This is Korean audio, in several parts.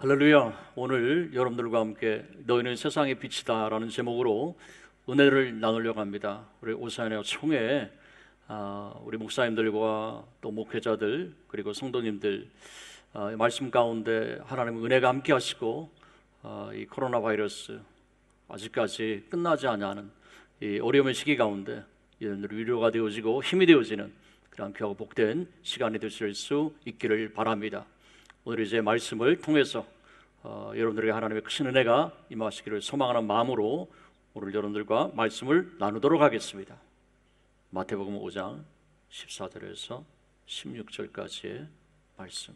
할렐루야. 오늘 여러분들과 함께 너희는 세상의 빛이다 라는 제목으로 은혜를 나누려고 합니다. 우리 오사연의 총회 우리 목사님들과 또 목회자들 그리고 성도님들 말씀 가운데 하나님의 은혜가 함께 하시고 이 코로나 바이러스 아직까지 끝나지 않는 이 어려움의 시기 가운데 여러분들 위로가 되어지고 힘이 되어지는 그런 귀하고 복된 시간이 되실 수 있기를 바랍니다. 오늘 이제 말씀을 통해서 여러분들에게 하나님의 크신 은혜가 임하시기를 소망하는 마음으로 오늘 여러분들과 말씀을 나누도록 하겠습니다. 마태복음 5장 14절에서 16절까지의 말씀,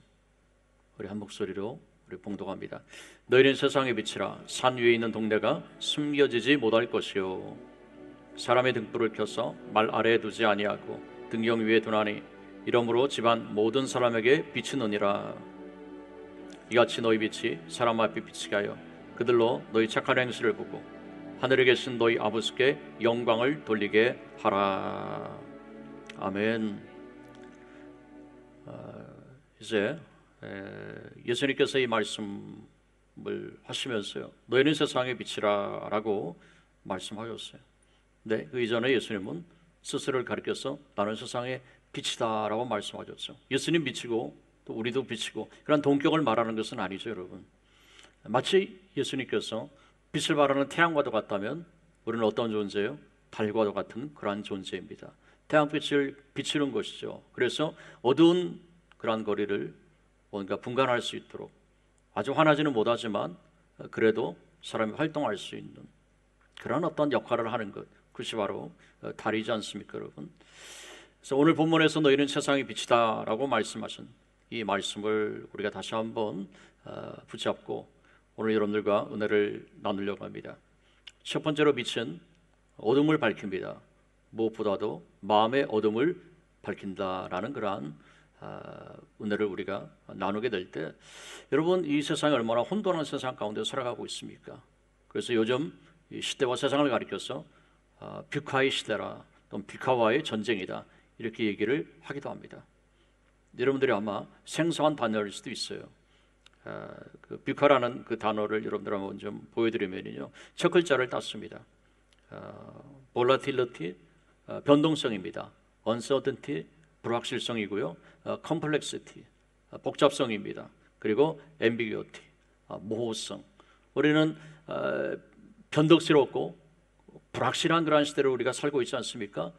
우리 한 목소리로 우리 봉독합니다. 너희는 세상의 빛이라. 산 위에 있는 동네가 숨겨지지 못할 것이요 사람의 등불을 켜서 말 아래에 두지 아니하고 등경 위에 두나니 이러므로 집안 모든 사람에게 비추느니라. 이같이 너희 빛이 사람 앞에 비치게 하여 그들로 너희 착한 행실을 보고 하늘에 계신 너희 아버지께 영광을 돌리게 하라. 아멘. 이제 예수님께서 이 말씀을 하시면서요, 너희는 세상의 빛이라 라고 말씀하셨어요. 네, 그 이전에 예수님은 스스로를 가리켜서 나는 세상의 빛이다 라고 말씀하셨죠. 예수님 빛이고 또 우리도 빛이고 그런 동격을 말하는 것은 아니죠, 여러분. 마치 예수님께서 빛을 발하는 태양과도 같다면 우리는 어떤 존재예요? 달과도 같은 그러한 존재입니다. 태양빛을 비추는 것이죠. 그래서 어두운 그러한 거리를 뭔가 분간할 수 있도록, 아주 환하지는 못하지만 그래도 사람이 활동할 수 있는 그런 어떤 역할을 하는 것, 그것이 바로 달이지 않습니까, 여러분? 그래서 오늘 본문에서 너희는 세상의 빛이다 라고 말씀하신 이 말씀을 우리가 다시 한번 붙잡고 오늘 여러분들과 은혜를 나누려고 합니다. 첫 번째로 빛은 어둠을 밝힙니다. 무엇보다도 마음의 어둠을 밝힌다라는 그러한 은혜를 우리가 나누게 될 때, 여러분, 이 세상이 얼마나 혼돈한 세상 가운데 살아가고 있습니까? 그래서 요즘 이 시대와 세상을 가리켜서 뷰카의 시대라, 또는 뷰카와의 전쟁이다, 이렇게 얘기를 하기도 합니다. 여러분들이 아마 생소한 단어일 수도 있어요. 그 뷰카라는 그 단어를 여러분들 한번 좀 보여드리면요, 첫 글자를 땄습니다. volatility, 변동성입니다. uncertainty, 불확실성이고요. complexity, 복잡성입니다. 그리고 ambiguity, 모호성. 우리는 변덕스럽고 불확실한 그러한 시대를 우리가 살고 있지 않습니까?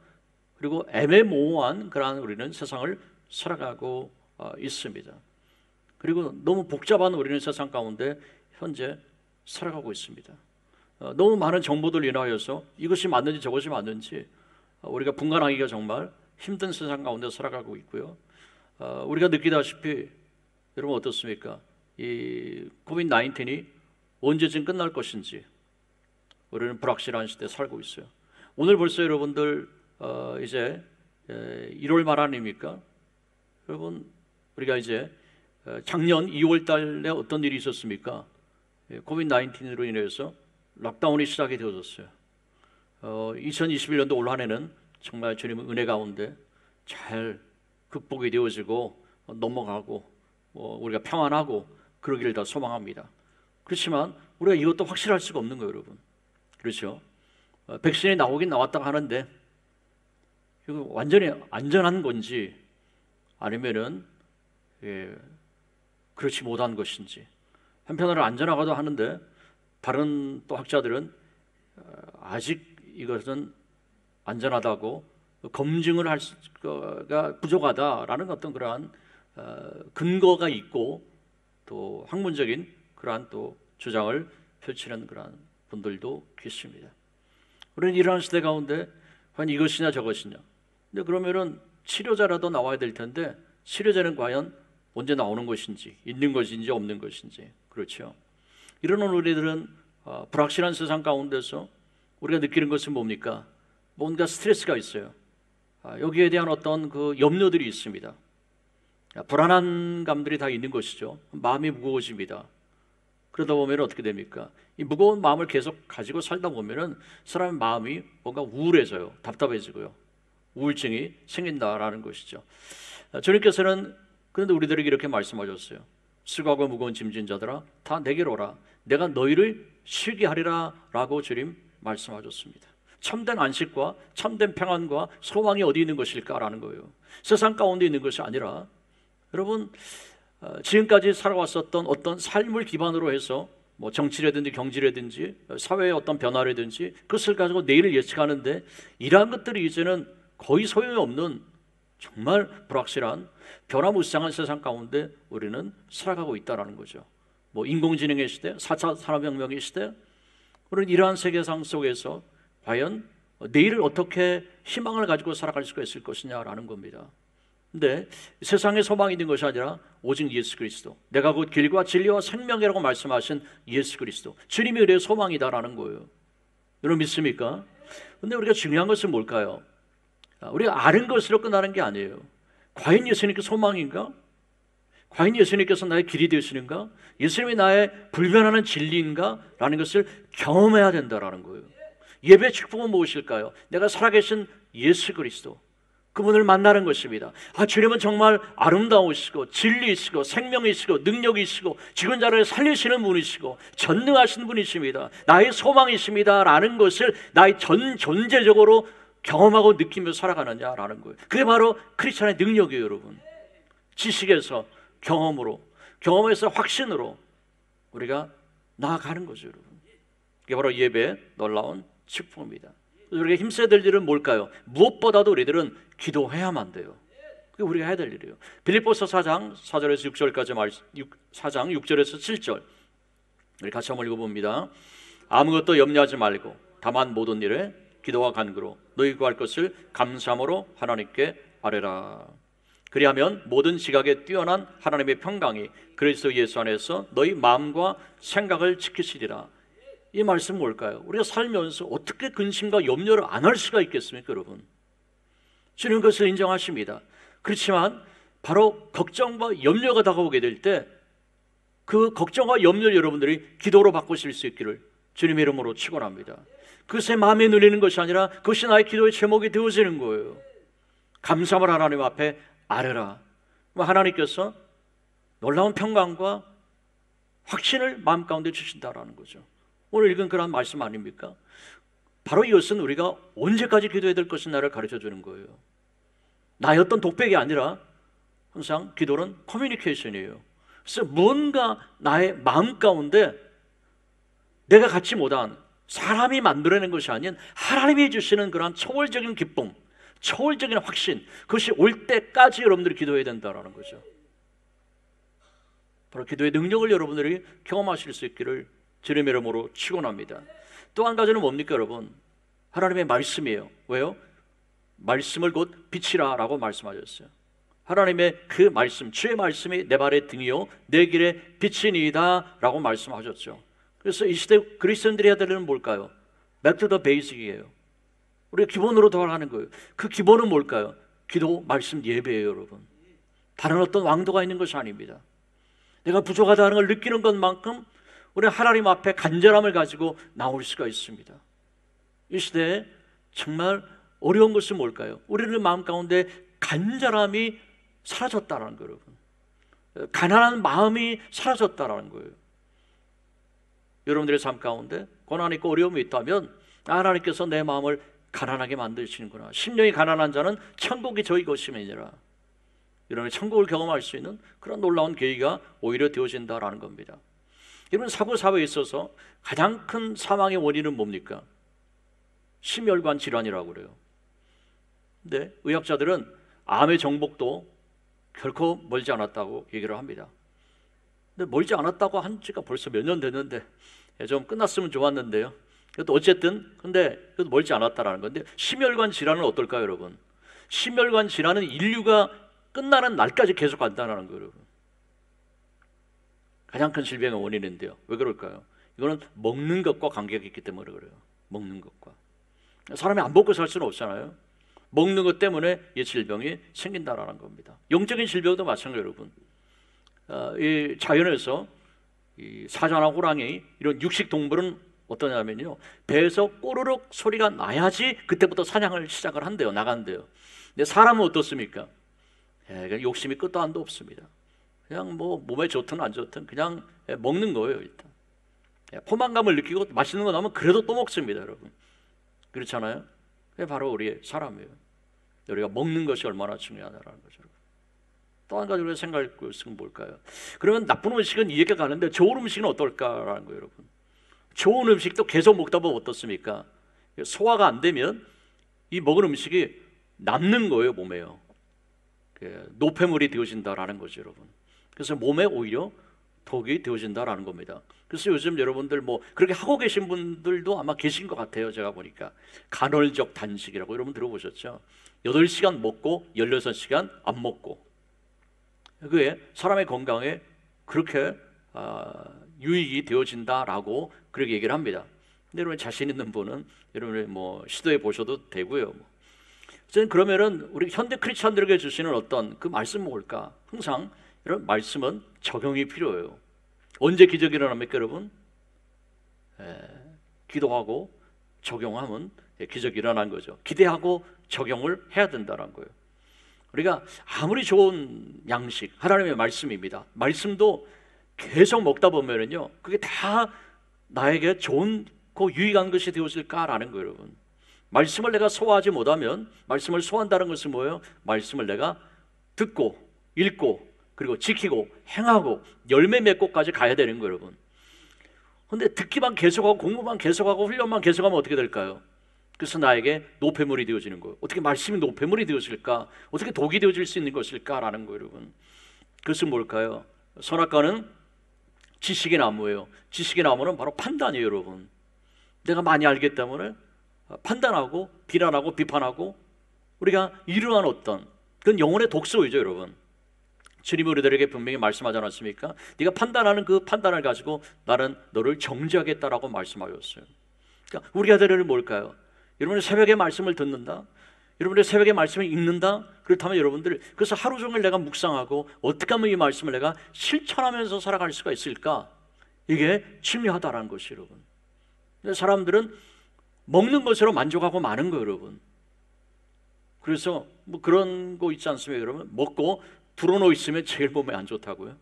그리고 애매모호한 그러한 우리는 세상을 살아가고 있습니다. 그리고 너무 복잡한 우리는 세상 가운데 현재 살아가고 있습니다. 너무 많은 정보들 인하여서 이것이 맞는지 저것이 맞는지 우리가 분간하기가 정말 힘든 세상 가운데 살아가고 있고요. 우리가 느끼다시피 여러분 어떻습니까? 이 코비드-19이 언제쯤 끝날 것인지 우리는 불확실한 시대에 살고 있어요. 오늘 벌써 여러분들 이제 1월 말 아닙니까? 여러분, 우리가 이제 작년 2월 달에 어떤 일이 있었습니까? 코비드-19으로 인해서 락다운이 시작이 되어졌어요. 2021년도 올 한 해는 정말 주님의 은혜 가운데 잘 극복이 되어지고 넘어가고 우리가 평안하고 그러기를 다 소망합니다. 그렇지만 우리가 이것도 확실할 수가 없는 거예요, 여러분. 그렇죠? 백신이 나오긴 나왔다고 하는데 이거 완전히 안전한 건지 아니면은 그렇지 못한 것인지. 한편으로 안전하고도 하는데 다른 또 학자들은 아직 이것은 안전하다고 검증을 할 수가 부족하다라는 어떤 그러한 근거가 있고 또 학문적인 그러한 또 주장을 펼치는 그러한 분들도 계십니다. 우리는 이러한 시대 가운데 과연 이것이냐 저것이냐. 근데 그러면은 치료자라도 나와야 될 텐데 치료자는 과연 언제 나오는 것인지, 있는 것인지 없는 것인지. 그렇죠. 이러는 우리들은 불확실한 세상 가운데서 우리가 느끼는 것은 뭡니까? 뭔가 스트레스가 있어요. 여기에 대한 어떤 그 염려들이 있습니다. 불안한 감들이 다 있는 것이죠. 마음이 무거워집니다. 그러다 보면 어떻게 됩니까? 이 무거운 마음을 계속 가지고 살다 보면은 사람의 마음이 뭔가 우울해져요. 답답해지고요. 우울증이 생긴다라는 것이죠. 주님께서는 그런데 우리들에게 이렇게 말씀하셨어요. 수고하고 무거운 짐진 자들아 다 내게로 오라. 내가 너희를 쉬게 하리라 라고 주님 말씀하셨습니다. 참된 안식과 참된 평안과 소망이 어디 있는 것일까라는 거예요. 세상 가운데 있는 것이 아니라 여러분 지금까지 살아왔었던 어떤 삶을 기반으로 해서 뭐 정치라든지 경제라든지 사회의 어떤 변화라든지 그것을 가지고 내일을 예측하는데 이러한 것들이 이제는 거의 소용이 없는 정말 불확실한 변화무쌍한 세상 가운데 우리는 살아가고 있다는 거죠. 뭐 인공지능의 시대, 4차 산업혁명의 시대, 우리는 이러한 세계상 속에서 과연 내일을 어떻게 희망을 가지고 살아갈 수가 있을 것이냐라는 겁니다. 근데 세상에 소망이 있는 것이 아니라 오직 예수 그리스도, 내가 곧 길과 진리와 생명이라고 말씀하신 예수 그리스도, 주님이 우리의 소망이다라는 거예요. 여러분 믿습니까? 근데 우리가 중요한 것은 뭘까요? 우리가 아는 것으로 끝나는 게 아니에요. 과연 예수님께 소망인가? 과연 예수님께서 나의 길이 되시는가? 예수님이 나의 불변하는 진리인가? 라는 것을 경험해야 된다라는 거예요. 예배 축복은 무엇일까요? 내가 살아계신 예수 그리스도, 그분을 만나는 것입니다. 주님은 정말 아름다우시고 진리이시고 생명이시고 능력이시고 죽은 자를 살리시는 분이시고 전능하신 분이십니다. 나의 소망이십니다 라는 것을 나의 전 존재적으로 경험하고 느끼며 살아가느냐라는 거예요. 그게 바로 크리스찬의 능력이에요. 여러분, 지식에서 경험으로, 경험에서 확신으로 우리가 나아가는 거죠. 여러분, 이게 바로 예배의 놀라운 축복입니다. 우리가 힘써야 될 일은 뭘까요? 무엇보다도 우리들은 기도해야만 돼요. 그게 우리가 해야 될 일이에요. 빌립보서 4장 4절에서 6절까지 4장 6절에서 7절 우리 같이 한번 읽어봅니다. 아무것도 염려하지 말고 다만 모든 일에 기도와 간구로 너희 구할 것을 감사함으로 하나님께 아뢰라. 그리하면 모든 지각에 뛰어난 하나님의 평강이 그리스도 예수 안에서 너희 마음과 생각을 지키시리라. 이 말씀은 뭘까요? 우리가 살면서 어떻게 근심과 염려를 안 할 수가 있겠습니까, 여러분? 주님 그것을 인정하십니다. 그렇지만 바로 걱정과 염려가 다가오게 될 때 그 걱정과 염려를 여러분들이 기도로 바꾸실 수 있기를 주님의 이름으로 축원합니다. 그것에 마음에 눌리는 것이 아니라 그것이 나의 기도의 제목이 되어지는 거예요. 감사함을 하나님 앞에 아뢰라. 하나님께서 놀라운 평강과 확신을 마음 가운데 주신다라는 거죠. 오늘 읽은 그런 말씀 아닙니까? 바로 이것은 우리가 언제까지 기도해야 될 것인가를 가르쳐 주는 거예요. 나의 어떤 독백이 아니라 항상 기도는 커뮤니케이션이에요. 그래서 뭔가 나의 마음 가운데 내가 갖지 못한, 사람이 만들어낸 것이 아닌 하나님이 주시는 그런 초월적인 기쁨, 초월적인 확신, 그것이 올 때까지 여러분들이 기도해야 된다는 거죠. 바로 기도의 능력을 여러분들이 경험하실 수 있기를 주님의 이름으로 축원합니다. 또 한 가지는 뭡니까, 여러분? 하나님의 말씀이에요. 왜요? 말씀을 곧 빛이라 라고 말씀하셨어요. 하나님의 그 말씀, 주의 말씀이 내 발의 등이요 내 길의 빛이니이다 라고 말씀하셨죠. 그래서 이 시대 그리스도인들이 해야 될 일은 뭘까요? Back to the basic이에요. 우리가 기본으로 돌아가는 거예요. 그 기본은 뭘까요? 기도, 말씀, 예배예요, 여러분. 다른 어떤 왕도가 있는 것이 아닙니다. 내가 부족하다는 걸 느끼는 것만큼 우리 하나님 앞에 간절함을 가지고 나올 수가 있습니다. 이 시대에 정말 어려운 것은 뭘까요? 우리들 마음 가운데 간절함이 사라졌다는 거예요, 여러분. 가난한 마음이 사라졌다는 거예요. 여러분들의 삶 가운데 고난 있고 어려움이 있다면 하나님께서 내 마음을 가난하게 만드시는구나. 심령이 가난한 자는 천국이 저희 것임이니라. 여러분의 천국을 경험할 수 있는 그런 놀라운 계기가 오히려 되어진다라는 겁니다. 여러분, 사고 사회에 있어서 가장 큰 사망의 원인은 뭡니까? 심혈관 질환이라고 그래요. 근데 의학자들은 암의 정복도 결코 멀지 않았다고 얘기를 합니다. 근데 멀지 않았다고 한 지가 벌써 몇 년 됐는데 좀 끝났으면 좋았는데요. 그래도 어쨌든 근데 그래도 멀지 않았다라는 건데, 심혈관 질환은 어떨까요, 여러분? 심혈관 질환은 인류가 끝나는 날까지 계속 간다는 거예요, 여러분. 가장 큰 질병의 원인인데요. 왜 그럴까요? 이거는 먹는 것과 관계가 있기 때문에 그래요. 먹는 것과. 사람이 안 먹고 살 수는 없잖아요. 먹는 것 때문에 이 질병이 생긴다라는 겁니다. 영적인 질병도 마찬가지예요, 여러분. 이 자연에서 이 사자나 호랑이 이런 육식 동물은 어떠냐면요, 배에서 꼬르륵 소리가 나야지 그때부터 사냥을 시작을 한대요. 나간대요. 근데 사람은 어떻습니까? 욕심이 끝도 한도 없습니다. 그냥 뭐 몸에 좋든 안 좋든 그냥 먹는 거예요. 일단 포만감을 느끼고 맛있는 거 나오면 그래도 또 먹습니다, 여러분. 그렇잖아요. 그게 바로 우리의 사람이에요. 우리가 먹는 것이 얼마나 중요하다는 거죠. 또 한 가지 우리가 생각할 것은 뭘까요? 그러면 나쁜 음식은 이해가 가는데 좋은 음식은 어떨까라는 거예요, 여러분. 좋은 음식도 계속 먹다 보면 어떻습니까? 소화가 안 되면 이 먹은 음식이 남는 거예요, 몸에요. 노폐물이 되어진다라는 거죠, 여러분. 그래서 몸에 오히려 독이 되어진다라는 겁니다. 그래서 요즘 여러분들 뭐 그렇게 하고 계신 분들도 아마 계신 것 같아요. 제가 보니까 간헐적 단식이라고 여러분 들어보셨죠? 8시간 먹고 16시간 안 먹고. 그게 사람의 건강에 그렇게 유익이 되어진다라고 그렇게 얘기를 합니다. 근데 여러분 자신 있는 분은 여러분이 뭐 시도해 보셔도 되고요. 저는 그러면은 우리 현대 크리스천들에게 주시는 어떤 그 말씀은 뭘까? 항상 이런 말씀은 적용이 필요해요. 언제 기적이 일어납니까, 여러분? 기도하고 적용하면 기적이 일어난 거죠. 기대하고 적용을 해야 된다는 거예요. 우리가 아무리 좋은 양식, 하나님의 말씀입니다. 말씀도 계속 먹다 보면은요, 그게 다 나에게 좋고 유익한 것이 되었을까라는 거예요, 여러분. 말씀을 내가 소화하지 못하면, 말씀을 소화한다는 것은 뭐예요? 말씀을 내가 듣고 읽고 그리고 지키고 행하고 열매 맺고까지 가야 되는 거예요, 여러분. 근데 듣기만 계속하고 공부만 계속하고 훈련만 계속하면 어떻게 될까요? 그래서 나에게 노폐물이 되어지는 거예요. 어떻게 말씀이 노폐물이 되어질까? 어떻게 독이 되어질 수 있는 것일까라는 거예요, 여러분. 그것은 뭘까요? 선악과는 지식의 나무예요. 지식의 나무는 바로 판단이에요, 여러분. 내가 많이 알기 때문에 판단하고 비난하고 비판하고 우리가 이러한 어떤 그건 영혼의 독소이죠, 여러분. 주님이 우리들에게 분명히 말씀하지 않았습니까? 네가 판단하는 그 판단을 가지고 나는 너를 정죄하겠다라고 말씀하셨어요. 그러니까 우리가 되는 일은 뭘까요? 여러분의 새벽에 말씀을 듣는다, 여러분의 새벽에 말씀을 읽는다. 그렇다면 여러분들 그래서 하루 종일 내가 묵상하고 어떻게 하면 이 말씀을 내가 실천하면서 살아갈 수가 있을까? 이게 중요하다라는 것이, 여러분. 근데 사람들은 먹는 것으로 만족하고 마는 거예요, 여러분. 그래서 뭐 그런 거 있지 않습니까? 여러분, 먹고 불어넣어 있으면 제일 몸에 안 좋다고요.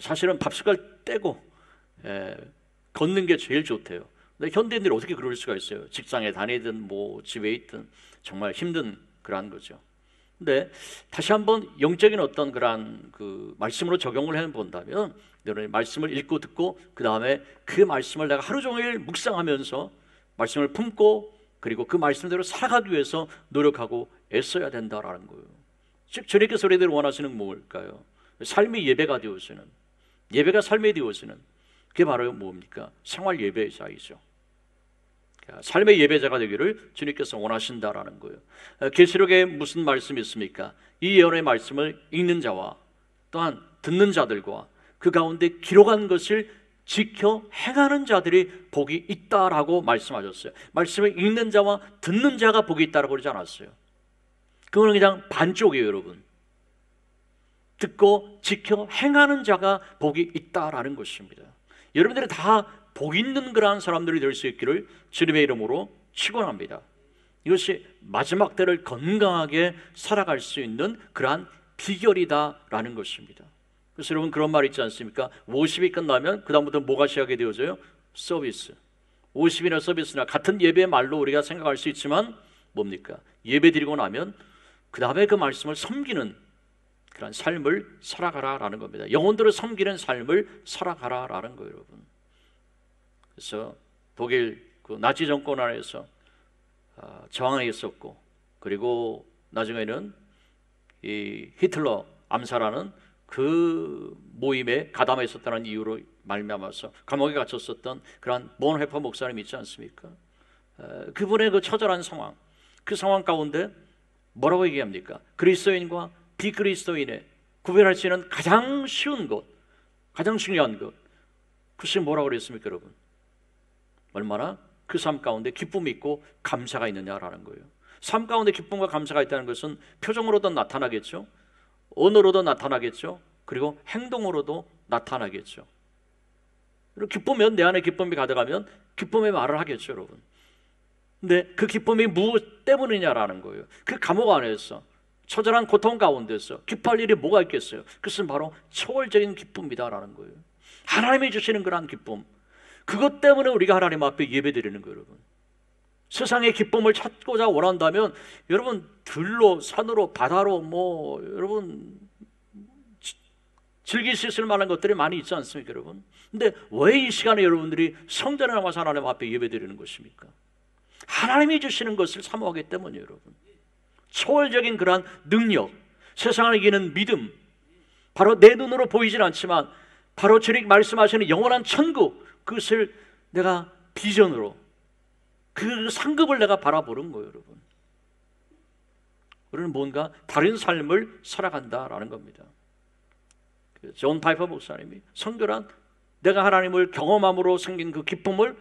사실은 밥숟갈 떼고 걷는 게 제일 좋대요. 근데 현대인들이 어떻게 그럴 수가 있어요? 직장에 다니든 뭐 집에 있든 정말 힘든 그러한 거죠. 근데 다시 한번 영적인 어떤 그러한 그 말씀으로 적용을 해본다면, 여러분이 말씀을 읽고 듣고 그 다음에 그 말씀을 내가 하루 종일 묵상하면서 말씀을 품고 그리고 그 말씀대로 살아가기 위해서 노력하고 애써야 된다라는 거예요. 즉 주님께서 우리들이 원하시는 뭘까요? 삶이 예배가 되어지는, 예배가 삶이 되어지는, 그게 바로 뭡니까? 생활 예배자이죠. 삶의 예배자가 되기를 주님께서 원하신다라는 거예요. 계시록에 무슨 말씀이 있습니까? 이 예언의 말씀을 읽는 자와 또한 듣는 자들과 그 가운데 기록한 것을 지켜 행하는 자들이 복이 있다라고 말씀하셨어요. 말씀을 읽는 자와 듣는 자가 복이 있다라고 그러지 않았어요. 그거는 그냥 반쪽이에요, 여러분. 듣고 지켜 행하는 자가 복이 있다라는 것입니다. 여러분들이 다 복 있는 그러한 사람들이 될 수 있기를 주님의 이름으로 축원합니다. 이것이 마지막 때를 건강하게 살아갈 수 있는 그러한 비결이다라는 것입니다. 그래서 여러분 그런 말 있지 않습니까? 50이 끝나면 그 다음부터 뭐가 시작이 되어져요? 서비스. 50이나 서비스나 같은 예배의 말로 우리가 생각할 수 있지만 뭡니까? 예배 드리고 나면 그 다음에 그 말씀을 섬기는 그런 삶을 살아가라라는 겁니다. 영혼들을 섬기는 삶을 살아가라라는 거예요, 여러분. 그래서 독일 그 나치 정권 안에서 저항해 있었고, 그리고 나중에는 이 히틀러 암살하는 그 모임에 가담했었다는 이유로 말미암아서 감옥에 갇혔었던 그러한 본헤퍼 목사님 있지 않습니까? 그분의 그 처절한 상황, 그 상황 가운데 뭐라고 얘기합니까? 그리스도인과 비그리스도인의 구별할 수 있는 가장 쉬운 것, 가장 중요한 것, 그것이 뭐라고 그랬습니까, 여러분? 얼마나 그 삶 가운데 기쁨이 있고 감사가 있느냐라는 거예요. 삶 가운데 기쁨과 감사가 있다는 것은 표정으로도 나타나겠죠, 언어로도 나타나겠죠, 그리고 행동으로도 나타나겠죠. 그리고 기쁘면, 내 안에 기쁨이 가득하면 기쁨의 말을 하겠죠, 여러분. 근데 그 기쁨이 무엇 때문이냐라는 거예요. 그 감옥 안에서, 처절한 고통 가운데서 기뻐할 일이 뭐가 있겠어요? 그것은 바로 초월적인 기쁨이다라는 거예요. 하나님이 주시는 그러한 기쁨, 그것 때문에 우리가 하나님 앞에 예배드리는 거예요, 여러분. 세상의 기쁨을 찾고자 원한다면 여러분, 들로, 산으로, 바다로 여러분 즐길 수 있을 만한 것들이 많이 있지 않습니까, 여러분? 근데 왜 이 시간에 여러분들이 성전에 나와서 하나님 앞에 예배드리는 것입니까? 하나님이 주시는 것을 사모하기 때문이에요, 여러분. 초월적인 그러한 능력, 세상을 이기는 믿음, 바로 내 눈으로 보이진 않지만 바로 주님 말씀하시는 영원한 천국, 그것을 내가 비전으로, 그 상급을 내가 바라보는 거예요, 여러분. 우리는 뭔가 다른 삶을 살아간다라는 겁니다. 존 파이퍼 목사님이 성결한 내가 하나님을 경험함으로 생긴 그 기쁨을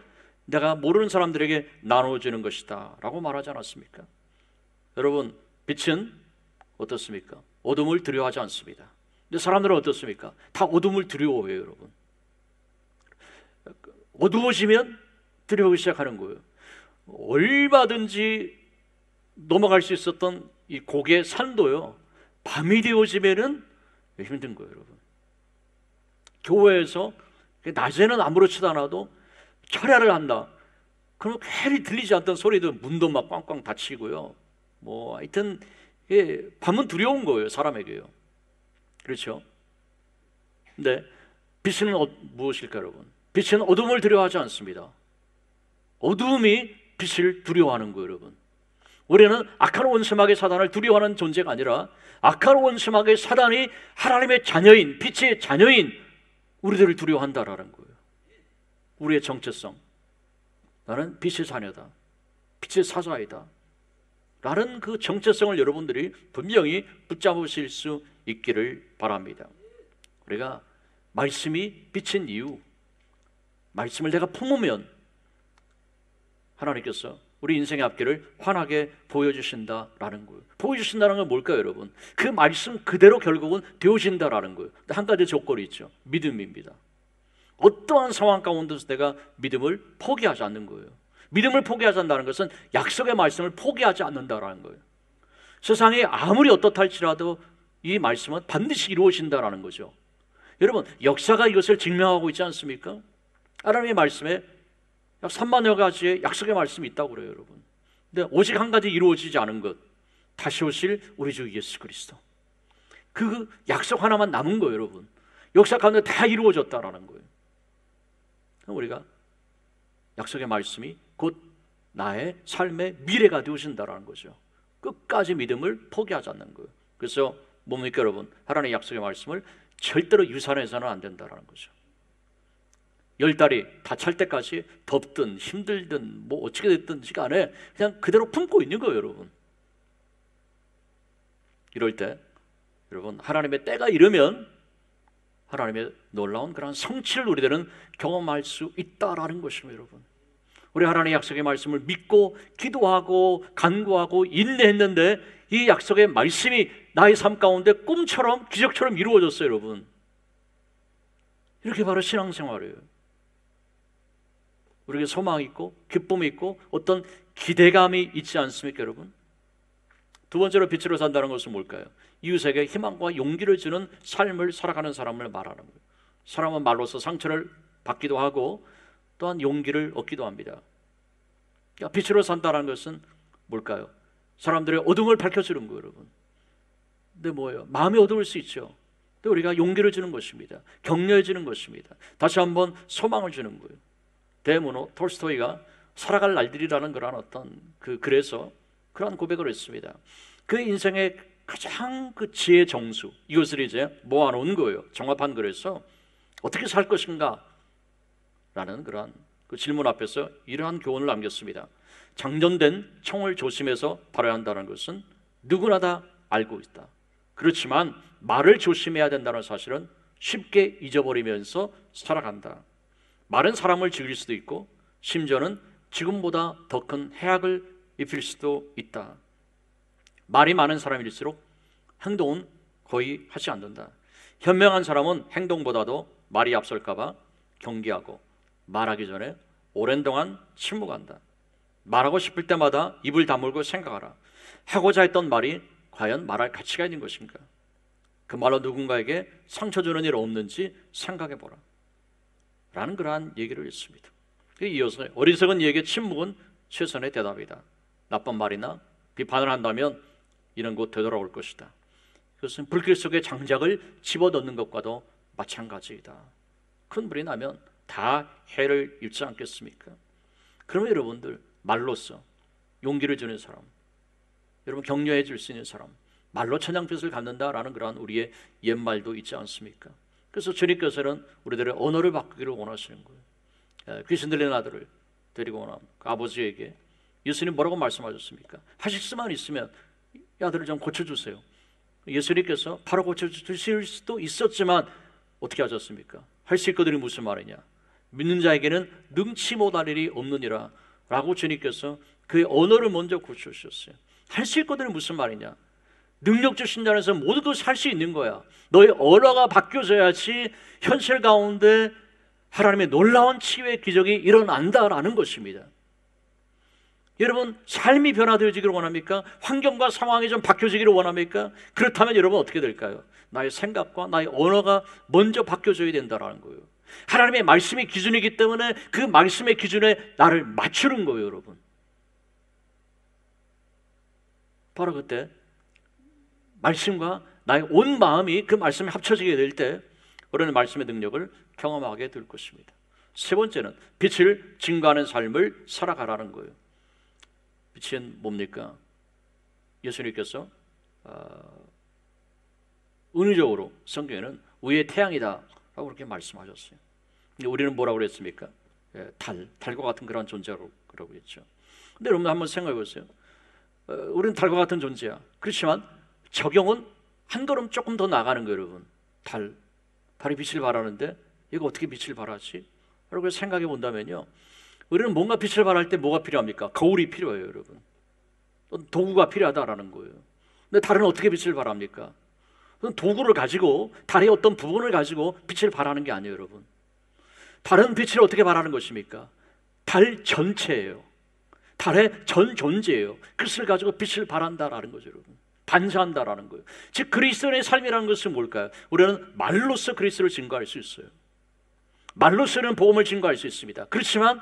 내가 모르는 사람들에게 나눠주는 것이다 라고 말하지 않았습니까? 여러분, 빛은 어떻습니까? 어둠을 두려워하지 않습니다. 근데 사람들은 어떻습니까? 다 어둠을 두려워해요, 여러분. 어두워지면 두려워하기 시작하는 거예요. 얼마든지 넘어갈 수 있었던 이 고개 산도요, 밤이 되어지면은 힘든 거예요, 여러분. 교회에서 낮에는 아무렇지도 않아도 철야를 한다, 그러면 괜히 들리지 않던 소리도 문도 막 꽝꽝 닫히고요. 하여튼 밤은 두려운 거예요, 사람에게요. 그렇죠? 근데 빛은 무엇일까, 여러분? 빛은 어둠을 두려워하지 않습니다. 어둠이 빛을 두려워하는 거예요, 여러분. 우리는 악한 원수마귀 사단을 두려워하는 존재가 아니라 악한 원수마귀 사단이 하나님의 자녀인, 빛의 자녀인 우리들을 두려워한다라는 거예요. 우리의 정체성, 나는 빛의 자녀다, 빛의 사자이다 라는 그 정체성을 여러분들이 분명히 붙잡으실 수 있기를 바랍니다. 우리가 말씀이 빛인 이유, 말씀을 내가 품으면 하나님께서 우리 인생의 앞길을 환하게 보여주신다라는 거예요. 보여주신다는 건 뭘까요, 여러분? 그 말씀 그대로 결국은 되어진다라는 거예요. 근데 한 가지 조건이 있죠. 믿음입니다. 어떠한 상황 가운데서 내가 믿음을 포기하지 않는 거예요. 믿음을 포기하지 않는다는 것은 약속의 말씀을 포기하지 않는다라는 거예요. 세상이 아무리 어떻다 할지라도 이 말씀은 반드시 이루어진다라는 거죠. 여러분, 역사가 이것을 증명하고 있지 않습니까? 하나님의 말씀에 약 3만여 가지의 약속의 말씀이 있다고 그래요, 여러분. 근데 오직 한 가지 이루어지지 않은 것, 다시 오실 우리 주 예수 그리스도, 그 약속 하나만 남은 거예요, 여러분. 역사 가운데 다 이루어졌다라는 거예요. 우리가 약속의 말씀이 곧 나의 삶의 미래가 되어진다라는 거죠. 끝까지 믿음을 포기하지 않는 거예요. 그래서 뭡니까, 여러분? 하나님의 약속의 말씀을 절대로 유산해서는 안 된다라는 거죠. 10달이 다 찰 때까지 덥든 힘들든 어떻게 됐든지 간에 그냥 그대로 품고 있는 거예요, 여러분. 이럴 때 여러분, 하나님의 때가 이르면 하나님의 놀라운 그런 성취를 우리들은 경험할 수 있다라는 것입니다, 여러분. 우리 하나님의 약속의 말씀을 믿고 기도하고 간구하고 인내했는데 이 약속의 말씀이 나의 삶 가운데 꿈처럼 기적처럼 이루어졌어요, 여러분. 이렇게 바로 신앙생활이에요. 우리에게 소망이 있고 기쁨이 있고 어떤 기대감이 있지 않습니까, 여러분? 두 번째로 빛으로 산다는 것은 뭘까요? 이웃에게 희망과 용기를 주는 삶을 살아가는 사람을 말하는 거예요. 사람은 말로서 상처를 받기도 하고 또한 용기를 얻기도 합니다. 빛으로 산다는 것은 뭘까요? 사람들의 어둠을 밝혀주는 거예요, 여러분. 근데 뭐예요? 마음이 어두울 수 있죠. 또 우리가 용기를 주는 것입니다. 격려해 주는 것입니다. 다시 한번 소망을 주는 거예요. 대문호 톨스토이가 살아갈 날들이라는 그런 어떤 그래서 그러한 고백을 했습니다. 그 인생의 가장 그 지혜 정수, 이것을 이제 모아놓은 거예요. 종합한 글에서 어떻게 살 것인가 라는 그러한 그 질문 앞에서 이러한 교훈을 남겼습니다. 장전된 총을 조심해서 발휘해야 한다는 것은 누구나 다 알고 있다. 그렇지만 말을 조심해야 된다는 사실은 쉽게 잊어버리면서 살아간다. 말은 사람을 죽일 수도 있고 심지어는 지금보다 더 큰 해악을 입힐 수도 있다. 말이 많은 사람일수록 행동은 거의 하지 않는다. 현명한 사람은 행동보다도 말이 앞설까봐 경계하고 말하기 전에 오랜 동안 침묵한다. 말하고 싶을 때마다 입을 다물고 생각하라. 하고자 했던 말이 과연 말할 가치가 있는 것인가? 그 말로 누군가에게 상처 주는 일 없는지 생각해보라 라는 그러한 얘기를 했습니다. 이어서 어리석은 이에게 침묵은 최선의 대답이다. 나쁜 말이나 비판을 한다면 이는 곧 되돌아올 것이다. 그것은 불길 속에 장작을 집어넣는 것과도 마찬가지이다. 큰 불이 나면 다 해를 입지 않겠습니까? 그러면 여러분들 말로써 용기를 주는 사람, 여러분 격려해 줄 수 있는 사람, 말로 천냥빚을 갚는다라는 그러한 우리의 옛말도 있지 않습니까? 그래서 주님께서는 우리들의 언어를 바꾸기를 원하시는 거예요. 귀신 들린 아들을 데리고 오는 그 아버지에게 예수님 뭐라고 말씀하셨습니까? 하실 수만 있으면 이 아들을 좀 고쳐주세요. 예수님께서 바로 고쳐주실 수도 있었지만 어떻게 하셨습니까? 할 수 있거든요. 무슨 말이냐? 믿는 자에게는 능치 못할 일이 없느니라 라고 주님께서 그의 언어를 먼저 고쳐주셨어요. 할 수 있거든요. 무슨 말이냐? 능력 주신 자에서 모든 것을 할 수 있는 거야. 너의 언어가 바뀌어져야지 현실 가운데 하나님의 놀라운 치유의 기적이 일어난다라는 것입니다. 여러분 삶이 변화되어지기를 원합니까? 환경과 상황이 좀 바뀌어지기를 원합니까? 그렇다면 여러분 어떻게 될까요? 나의 생각과 나의 언어가 먼저 바뀌어져야 된다는 거예요. 하나님의 말씀이 기준이기 때문에 그 말씀의 기준에 나를 맞추는 거예요. 여러분 바로 그때 말씀과 나의 온 마음이 그 말씀에 합쳐지게 될 때 우리는 말씀의 능력을 경험하게 될 것입니다. 세 번째는 빛을 증거하는 삶을 살아가라는 거예요. 빛은 뭡니까? 예수님께서 은유적으로 성경에는 의의 태양이다 라고 그렇게 말씀하셨어요. 우리는 뭐라고 그랬습니까? 달과 같은 그런 존재라고 했죠. 근데 여러분 한번 생각해 보세요. 우리는 달과 같은 존재야. 그렇지만 적용은 한 걸음 조금 더 나가는 거예요. 여러분 달이 빛을 발하는데 이거 어떻게 빛을 발하지? 라고 생각해 본다면요, 우리는 뭔가 빛을 발할 때 뭐가 필요합니까? 거울이 필요해요. 여러분 도구가 필요하다라는 거예요. 근데 달은 어떻게 빛을 발합니까? 도구를 가지고 달의 어떤 부분을 가지고 빛을 발하는 게 아니에요. 여러분 달은 빛을 어떻게 발하는 것입니까? 달 전체예요. 달의 전 존재예요. 그것을 가지고 빛을 발한다라는 거죠. 여러분 반사한다라는 거예요. 즉 그리스도의 삶이라는 것은 뭘까요? 우리는 말로써 그리스도를 증거할 수 있어요. 말로서는 복음을 증거할 수 있습니다. 그렇지만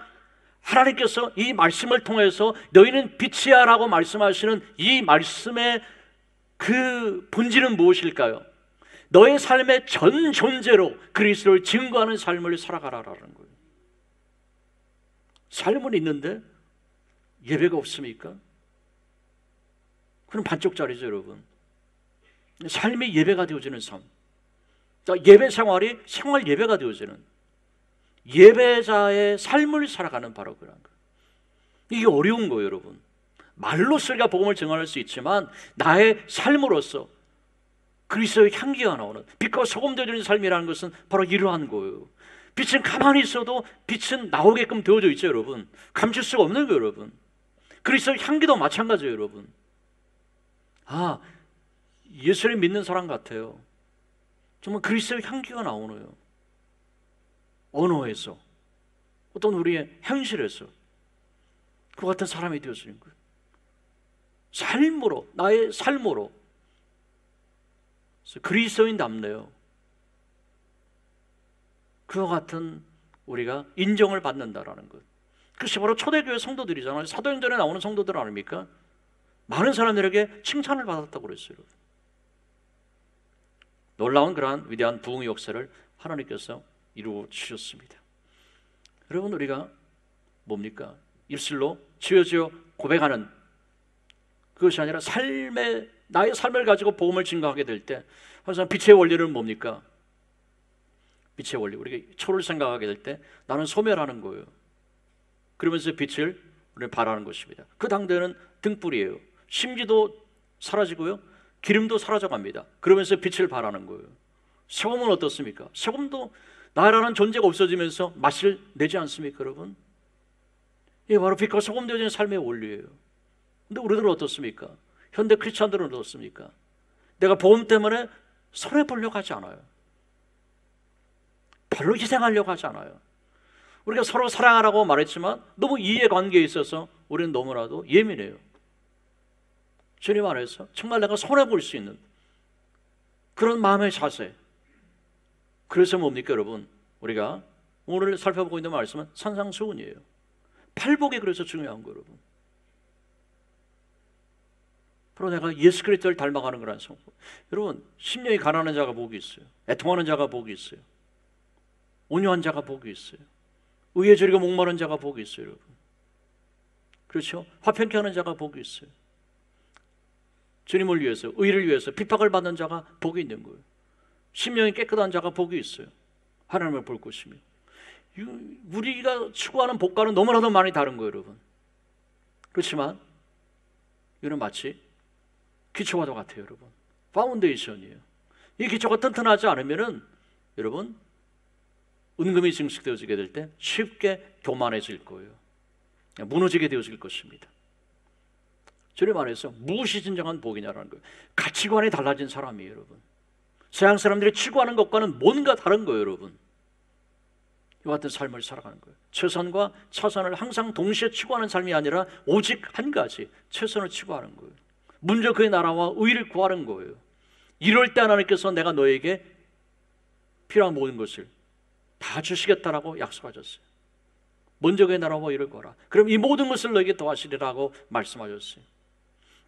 하나님께서 이 말씀을 통해서 너희는 빛이야 라고 말씀하시는 이 말씀의 그 본질은 무엇일까요? 너의 삶의 전 존재로 그리스도를 증거하는 삶을 살아가라라는 거예요. 삶은 있는데 예배가 없습니까? 그럼 반쪽짜리죠. 여러분 삶이 예배가 되어지는 삶, 예배 생활이 생활 예배가 되어지는 예배자의 삶을 살아가는 바로 그런 거예요. 이게 어려운 거예요. 여러분 말로서 우리가 복음을 증언할 수 있지만 나의 삶으로서 그리스도의 향기가 나오는 빛과 소금 되어지는 삶이라는 것은 바로 이러한 거예요. 빛은 가만히 있어도 빛은 나오게끔 되어져 있죠. 여러분 감출 수가 없는 거예요. 여러분 그리스도의 향기도 마찬가지예요. 여러분 예수를 믿는 사람 같아요. 정말 그리스도의 향기가 나오네요. 언어에서 어떤 우리의 현실에서 그 같은 사람이 되어지는 거예요. 삶으로 나의 삶으로 그리스도인 답네요. 그와 같은 우리가 인정을 받는다라는 것. 그것이 바로 초대교회 성도들이잖아요. 사도행전에 나오는 성도들 아닙니까? 많은 사람들에게 칭찬을 받았다고 그랬어요. 놀라운 그러한 위대한 부흥의 역사를 하나님께서 이루어 주셨습니다. 여러분 우리가 뭡니까? 입술로 지어지어 고백하는 그것이 아니라 나의 삶을 가지고 복음을 증거하게 될 때 항상 빛의 원리는 뭡니까? 빛의 원리, 우리가 초를 생각하게 될 때 나는 소멸하는 거예요. 그러면서 빛을 우리는 발하는 것입니다. 그 당대는 등불이에요. 심지도 사라지고요, 기름도 사라져갑니다. 그러면서 빛을 발하는 거예요. 소금은 어떻습니까? 소금도 나라는 존재가 없어지면서 맛을 내지 않습니까, 여러분? 이게 바로 빛과 소금 되어진 삶의 원리예요. 근데 우리들은 어떻습니까? 현대 크리스찬들은 어떻습니까? 내가 복음 때문에 손해 보려고 하지 않아요. 별로 희생하려고 하지 않아요. 우리가 서로 사랑하라고 말했지만 너무 이해관계에 있어서 우리는 너무나도 예민해요. 주님 안에서 정말 내가 손해 볼 수 있는 그런 마음의 자세. 그래서 뭡니까, 여러분? 우리가 오늘 살펴보고 있는 말씀은 산상수훈이에요. 팔복이 그래서 중요한 거예요, 여러분. 바로 내가 예수 그리스도를 닮아가는 거라는 성품. 여러분, 심령이 가난한 자가 복이 있어요. 애통하는 자가 복이 있어요. 온유한 자가 복이 있어요. 의에 저리고 목마른 자가 복이 있어요, 여러분. 그렇죠? 화평케 하는 자가 복이 있어요. 주님을 위해서, 의를 위해서 핍박을 받는 자가 복이 있는 거예요. 심령이 깨끗한 자가 복이 있어요. 하나님을 볼 것이며. 우리가 추구하는 복과는 너무나도 많이 다른 거예요, 여러분. 그렇지만 이거는 마치 기초와도 같아요, 여러분. 파운데이션이에요. 이 기초가 튼튼하지 않으면은 여러분 은금이 증식되어지게 될 때 쉽게 교만해질 거예요. 무너지게 되어질 것입니다. 주님 안에서 무엇이 진정한 복이냐라는 거예요. 가치관이 달라진 사람이에요, 여러분. 서양 사람들이 추구하는 것과는 뭔가 다른 거예요, 여러분. 이와 같은 삶을 살아가는 거예요. 최선과 차선을 항상 동시에 추구하는 삶이 아니라 오직 한 가지, 최선을 추구하는 거예요. 먼저 그의 나라와 의를 구하는 거예요. 이럴 때 하나님께서 내가 너에게 필요한 모든 것을 다 주시겠다라고 약속하셨어요. 먼저 그의 나라와 의를 구하라. 그럼 이 모든 것을 너에게 더하시리라고 말씀하셨어요.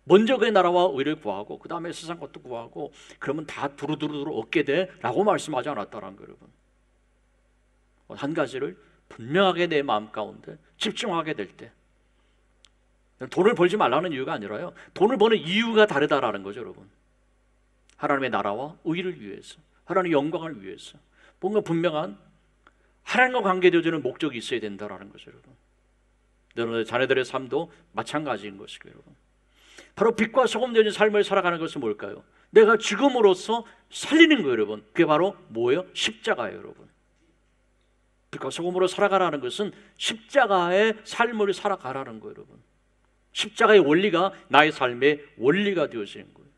먼저 그의 나라와 의를 구하고 그 다음에 세상 것도 구하고 그러면 다 두루두루 얻게 돼 라고 말씀하지 않았다는 거예요, 여러분. 한 가지를 분명하게 내 마음 가운데 집중하게 될 때, 돈을 벌지 말라는 이유가 아니라요, 돈을 버는 이유가 다르다라는 거죠, 여러분. 하나님의 나라와 의를 위해서, 하나님의 영광을 위해서 뭔가 분명한 하나님과 관계되어지는 목적이 있어야 된다라는 거죠, 여러분. 여러분의 자녀들의 삶도 마찬가지인 것이고요, 여러분. 바로 빛과 소금 되어진 삶을 살아가는 것은 뭘까요? 내가 죽음으로써 살리는 거예요, 여러분. 그게 바로 뭐예요? 십자가예요, 여러분. 빛과 소금으로 살아가라는 것은 십자가의 삶을 살아가라는 거예요, 여러분. 십자가의 원리가 나의 삶의 원리가 되어지는 거예요.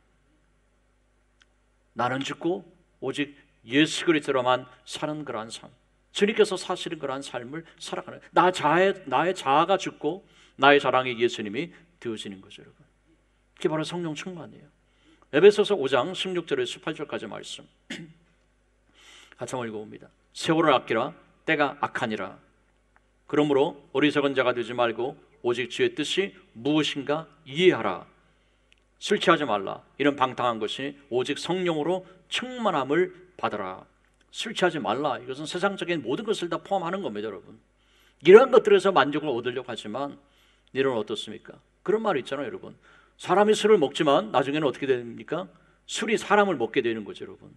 나는 죽고 오직 예수 그리스도로만 사는 그러한 삶, 주님께서 사시는 그러한 삶을 살아가는, 나의 자아가 죽고 나의 자랑이 예수님이 되어지는 거죠, 여러분. 그게 바로 성령 충만이에요. 에베소서 5장 16절에서 18절까지 말씀 같이 한번 읽어봅니다. 세월을 아끼라, 때가 악하니라. 그러므로 어리석은 자가 되지 말고 오직 주의 뜻이 무엇인가 이해하라. 술 취하지 말라. 이런 방탕한 것이 오직 성령으로 충만함을 받아라. 술 취하지 말라. 이것은 세상적인 모든 것을 다 포함하는 겁니다, 여러분. 이러한 것들에서 만족을 얻으려고 하지만 이런 어떻습니까? 그런 말이 있잖아요, 여러분. 사람이 술을 먹지만 나중에는 어떻게 됩니까? 술이 사람을 먹게 되는 거죠, 여러분.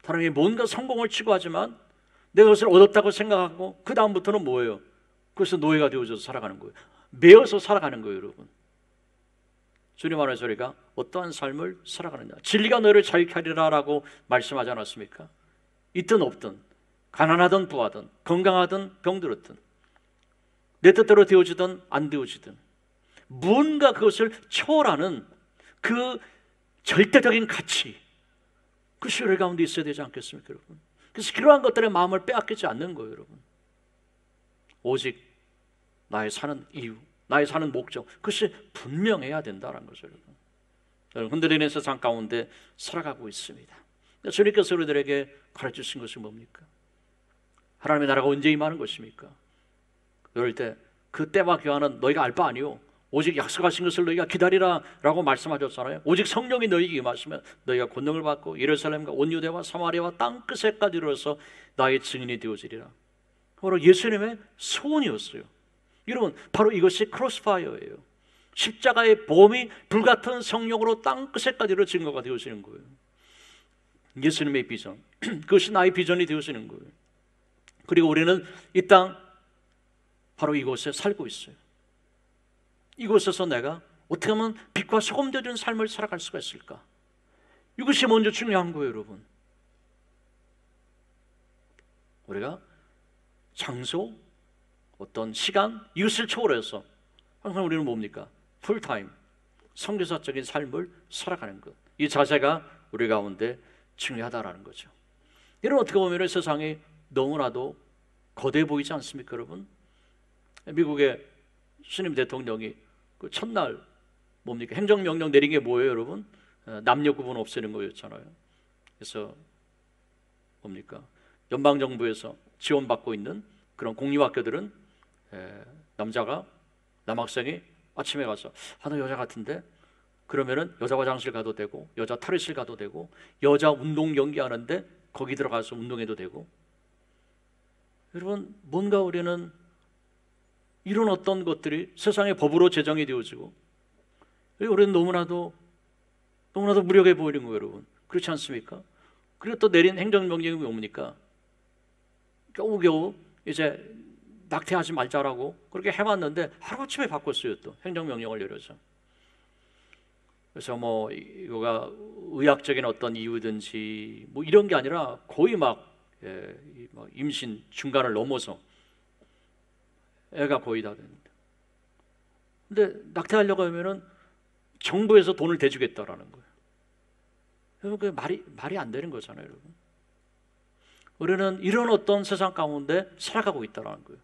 사람이 뭔가 성공을 추구하지만 내가 그것을 얻었다고 생각하고 그 다음부터는 뭐예요? 그래서 노예가 되어져서 살아가는 거예요. 매어서 살아가는 거예요, 여러분. 주님 안에서 우리가 어떠한 삶을 살아가느냐. 진리가 너를 자유케 하리라라고 말씀하지 않았습니까? 있든 없든, 가난하든 부하든, 건강하든 병들었든, 내 뜻대로 되어지든 안 되어지든 무언가 그것을 초월하는 그 절대적인 가치, 그것이 우리 가운데 있어야 되지 않겠습니까, 여러분? 그래서 그러한 것들의 마음을 빼앗기지 않는 거예요, 여러분. 오직 나의 사는 이유, 나의 사는 목적, 그것이 분명해야 된다는 거죠, 여러분. 여러분, 흔들리는 세상 가운데 살아가고 있습니다. 주님께서 우리들에게 가르치신 것이 뭡니까? 하나님의 나라가 언제 임하는 것입니까? 그럴 때 그 때와 교환은 너희가 알 바 아니오. 오직 약속하신 것을 너희가 기다리라 라고 말씀하셨잖아요. 오직 성령이 너희에게 임하시면 너희가 권능을 받고 예루살렘과 온 유대와 사마리아와 땅끝에까지 이르러서 나의 증인이 되어지리라. 바로 예수님의 소원이었어요. 여러분, 바로 이것이 크로스파이어예요. 십자가의 보험이 불같은 성령으로 땅끝에까지 이르러 증거가 되어지는 거예요. 예수님의 비전, 그것이 나의 비전이 되어지는 거예요. 그리고 우리는 이 땅 바로 이곳에 살고 있어요. 이곳에서 내가 어떻게 하면 빛과 소금 되는 삶을 살아갈 수가 있을까? 이것이 먼저 중요한 거예요, 여러분. 우리가 장소, 어떤 시간, 이것을 초월해서 항상 우리는 뭡니까? 풀타임, 선교사적인 삶을 살아가는 것. 이 자세가 우리 가운데 중요하다라는 거죠. 여러분, 어떻게 보면 세상이 너무나도 거대해 보이지 않습니까, 여러분? 미국의 신임 대통령이 그 첫날 뭡니까? 행정명령 내린 게 뭐예요, 여러분? 남녀 구분 없애는 거였잖아요. 그래서 뭡니까? 연방정부에서 지원받고 있는 그런 공립학교들은 남자가, 남학생이 아침에 가서 너 여자 같은데? 그러면은 여자 화장실 가도 되고 여자 탈의실 가도 되고 여자 운동 경기 하는데 거기 들어가서 운동해도 되고. 여러분, 뭔가 우리는 이런 어떤 것들이 세상의 법으로 제정이 되어지고 우리는 너무나도 무력해 보이는 거예요, 여러분. 그렇지 않습니까? 그리고 또 내린 행정명령이 뭡니까? 겨우겨우 이제 낙태하지 말자라고 그렇게 해왔는데 하루아침에 바꿨어요. 또 행정명령을 내려서. 그래서 뭐 이거가 의학적인 어떤 이유든지 뭐 이런 게 아니라 거의 막 임신 중간을 넘어서 애가 거의 다 됩니다. 근데 낙태하려고 하면은 정부에서 돈을 대주겠다라는 거예요. 여러분, 그 말이 안 되는 거잖아요, 여러분. 우리는 이런 어떤 세상 가운데 살아가고 있다라는 거예요.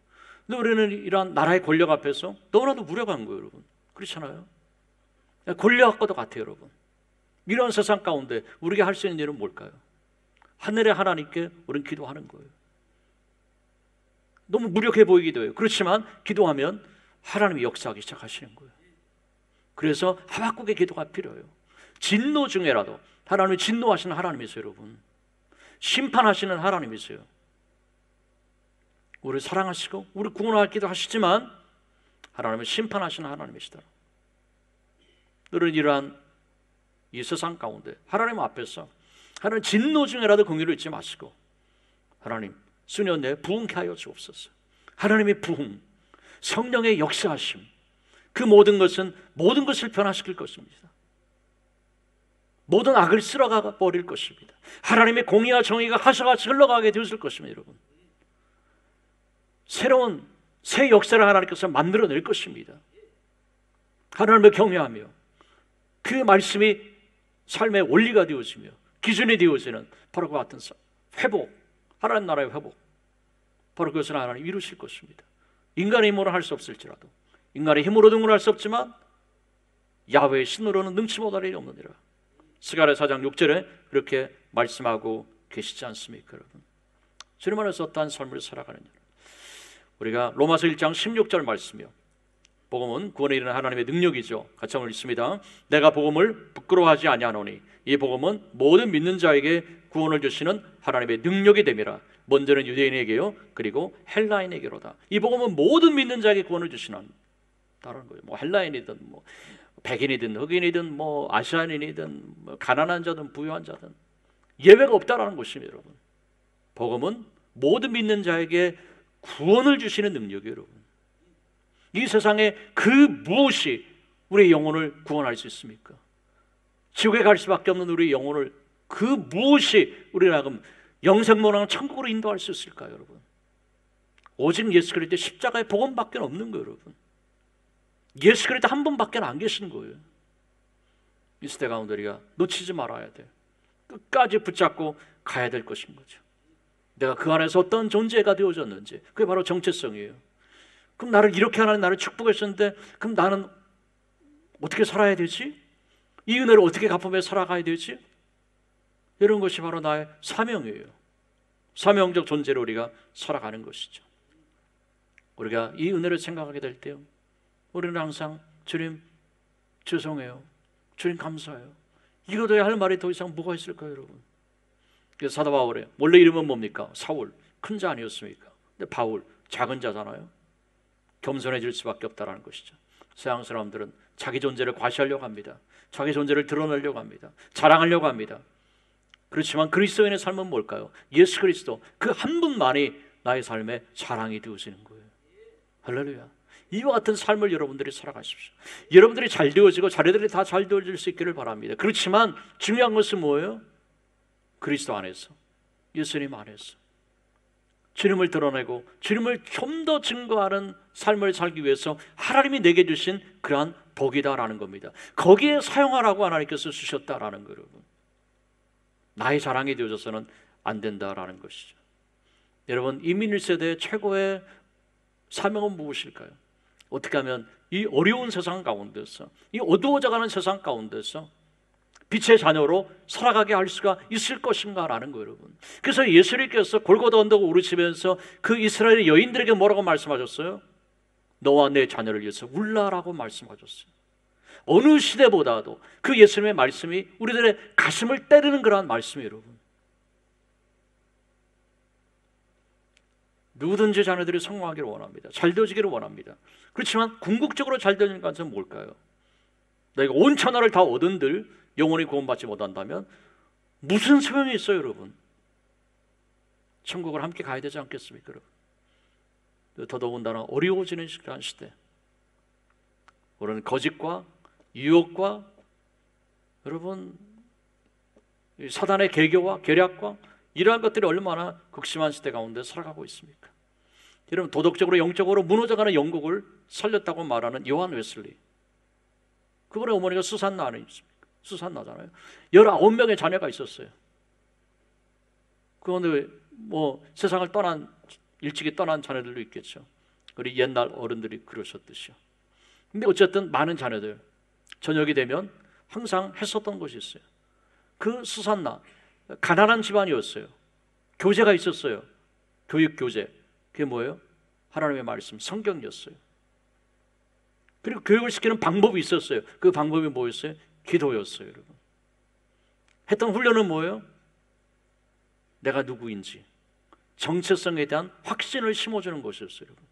근데 우리는 이러한 나라의 권력 앞에서 너무나도 무력한 거예요, 여러분. 그렇잖아요. 권력과도 같아요, 여러분. 이런 세상 가운데 우리가 할 수 있는 일은 뭘까요? 하늘의 하나님께 우리는 기도하는 거예요. 너무 무력해 보이기도 해요. 그렇지만 기도하면 하나님이 역사하기 시작하시는 거예요. 그래서 하박국의 기도가 필요해요. 진노 중에라도 하나님이 진노하시는 하나님이세요, 여러분. 심판하시는 하나님이세요. 우리를 사랑하시고 우리 구원하기도 하시지만 하나님은 심판하시는 하나님이시다. 너는 이러한 이 세상 가운데 하나님 앞에서 하나님 진노 중에라도 긍휼을 잊지 마시고 하나님 수년 내에 부흥케 하여 주옵소서. 하나님의 부흥, 성령의 역사하심, 그 모든 것을 변화시킬 것입니다. 모든 악을 쓸어가 버릴 것입니다. 하나님의 공의와 정의가 하사같이 흘러가게 되었을 것입니다, 여러분. 새로운 새 역사를 하나님께서 만들어낼 것입니다. 하나님을 경외하며 그 말씀이 삶의 원리가 되어지며 기준이 되어지는 바로 그 같은 회복, 하나님 나라의 회복, 바로 그것을 하나님 이루실 것입니다. 인간의 힘으로는 할 수 없을지라도, 인간의 힘으로는 할 수 없지만 야훼의 신으로는 능치 못할 일이 없느니라. 스가랴 4장 6절에 그렇게 말씀하고 계시지 않습니까, 여러분? 주님 안에서 어떠한 삶을 살아가느냐. 우리가 로마서 1장 16절 말씀이요. 복음은 구원에 이르는 하나님의 능력이죠. 같이 한번 읽습니다. 내가 복음을 부끄러워하지 아니하노니 이 복음은 모든 믿는 자에게 구원을 주시는 하나님의 능력이 됨이라. 먼저는 유대인에게요, 그리고 헬라인에게로다. 이 복음은 모든 믿는 자에게 구원을 주시는 다른 거예요. 뭐 헬라인이든 뭐 백인이든 흑인이든 뭐 아시아인이든 뭐 가난한 자든 부유한 자든 예외가 없다라는 것입니다, 여러분. 복음은 모든 믿는 자에게 구원을 주시는 능력이에요, 여러분. 이 세상에 그 무엇이 우리의 영혼을 구원할 수 있습니까? 지옥에 갈 수밖에 없는 우리의 영혼을 그 무엇이 우리를 하금 영생문화는 천국으로 인도할 수 있을까요, 여러분? 오직 예수 그리스도의 십자가의 복음밖에 없는 거예요, 여러분. 예수 그리스도 한 분밖에 안 계신 거예요. 이 시대 가운데 우리가 놓치지 말아야 돼요. 끝까지 붙잡고 가야 될 것인 거죠. 내가 그 안에서 어떤 존재가 되어졌는지, 그게 바로 정체성이에요. 그럼 나를 이렇게 하나님 나를 축복했었는데 그럼 나는 어떻게 살아야 되지? 이 은혜를 어떻게 갚으며 살아가야 되지? 이런 것이 바로 나의 사명이에요. 사명적 존재로 우리가 살아가는 것이죠. 우리가 이 은혜를 생각하게 될 때요, 우리는 항상 주님 죄송해요, 주님 감사해요, 이거도야 할 말이 더 이상 뭐가 있을까요, 여러분? 그래서 사도 바울의 원래 이름은 뭡니까? 사울, 큰 자 아니었습니까? 근데 바울 작은 자잖아요. 겸손해질 수밖에 없다는 것이죠. 서양 사람들은 자기 존재를 과시하려고 합니다. 자기 존재를 드러내려고 합니다. 자랑하려고 합니다. 그렇지만 그리스도인의 삶은 뭘까요? 예수 그리스도 그 한 분만이 나의 삶의 자랑이 되어지는 거예요. 할렐루야. 이와 같은 삶을 여러분들이 살아가십시오. 여러분들이 잘 되어지고 자녀들이 다 잘 되어질 수 있기를 바랍니다. 그렇지만 중요한 것은 뭐예요? 그리스도 안에서, 예수님 안에서 주님을 드러내고 주님을 좀 더 증거하는 삶을 살기 위해서 하나님이 내게 주신 그러한 복이다라는 겁니다. 거기에 사용하라고 하나님께서 주셨다라는 거예요. 여러분, 나의 자랑이 되어져서는 안 된다라는 것이죠. 여러분, 이민 1세대의 최고의 사명은 무엇일까요? 어떻게 하면 이 어려운 세상 가운데서, 이 어두워져가는 세상 가운데서 빛의 자녀로 살아가게 할 수가 있을 것인가라는 거예요, 여러분. 그래서 예수님께서 골고다 언덕을 오르시면서 그 이스라엘 여인들에게 뭐라고 말씀하셨어요? 너와 내 자녀를 위해서 울라라고 말씀하셨어요. 어느 시대보다도 그 예수님의 말씀이 우리들의 가슴을 때리는 그러한 말씀이에요, 여러분. 누구든지 자녀들이 성공하기를 원합니다. 잘 되어지기를 원합니다. 그렇지만 궁극적으로 잘 되는 것은 뭘까요? 내가 온 천하를 다 얻은들 영원히 구원받지 못한다면 무슨 소용이 있어요, 여러분? 천국을 함께 가야 되지 않겠습니까, 여러분? 더더군다나 어려워지는 시대, 우리는 거짓과 유혹과 여러분 사단의 계교와 계략과 이러한 것들이 얼마나 극심한 시대 가운데 살아가고 있습니까? 여러분, 도덕적으로 영적으로 무너져가는 영국을 살렸다고 말하는 요한 웨슬리, 그분의 어머니가 수산나 아니십니까? 수산나잖아요. 19명의 자녀가 있었어요. 그런데 뭐 세상을 일찍이 떠난 자녀들도 있겠죠. 우리 옛날 어른들이 그러셨듯이요. 근데 어쨌든 많은 자녀들, 저녁이 되면 항상 했었던 것이 있어요. 그 수산나, 가난한 집안이었어요. 교재가 있었어요. 교육 교재. 그게 뭐예요? 하나님의 말씀, 성경이었어요. 그리고 교육을 시키는 방법이 있었어요. 그 방법이 뭐였어요? 기도였어요, 여러분. 했던 훈련은 뭐예요? 내가 누구인지, 정체성에 대한 확신을 심어주는 것이었어요, 여러분.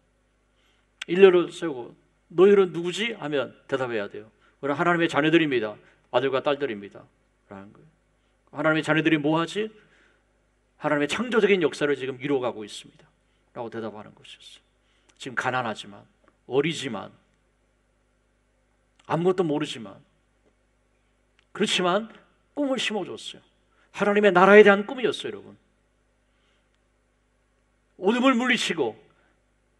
일렬로 세우고 너희는 누구지? 하면 대답해야 돼요. 우리는 하나님의 자녀들입니다. 아들과 딸들입니다. 라는 거예요. 하나님의 자녀들이 뭐하지? 하나님의 창조적인 역사를 지금 이루어가고 있습니다. 라고 대답하는 것이었어요. 지금 가난하지만, 어리지만, 아무것도 모르지만, 그렇지만 꿈을 심어줬어요. 하나님의 나라에 대한 꿈이었어요, 여러분. 어둠을 물리치고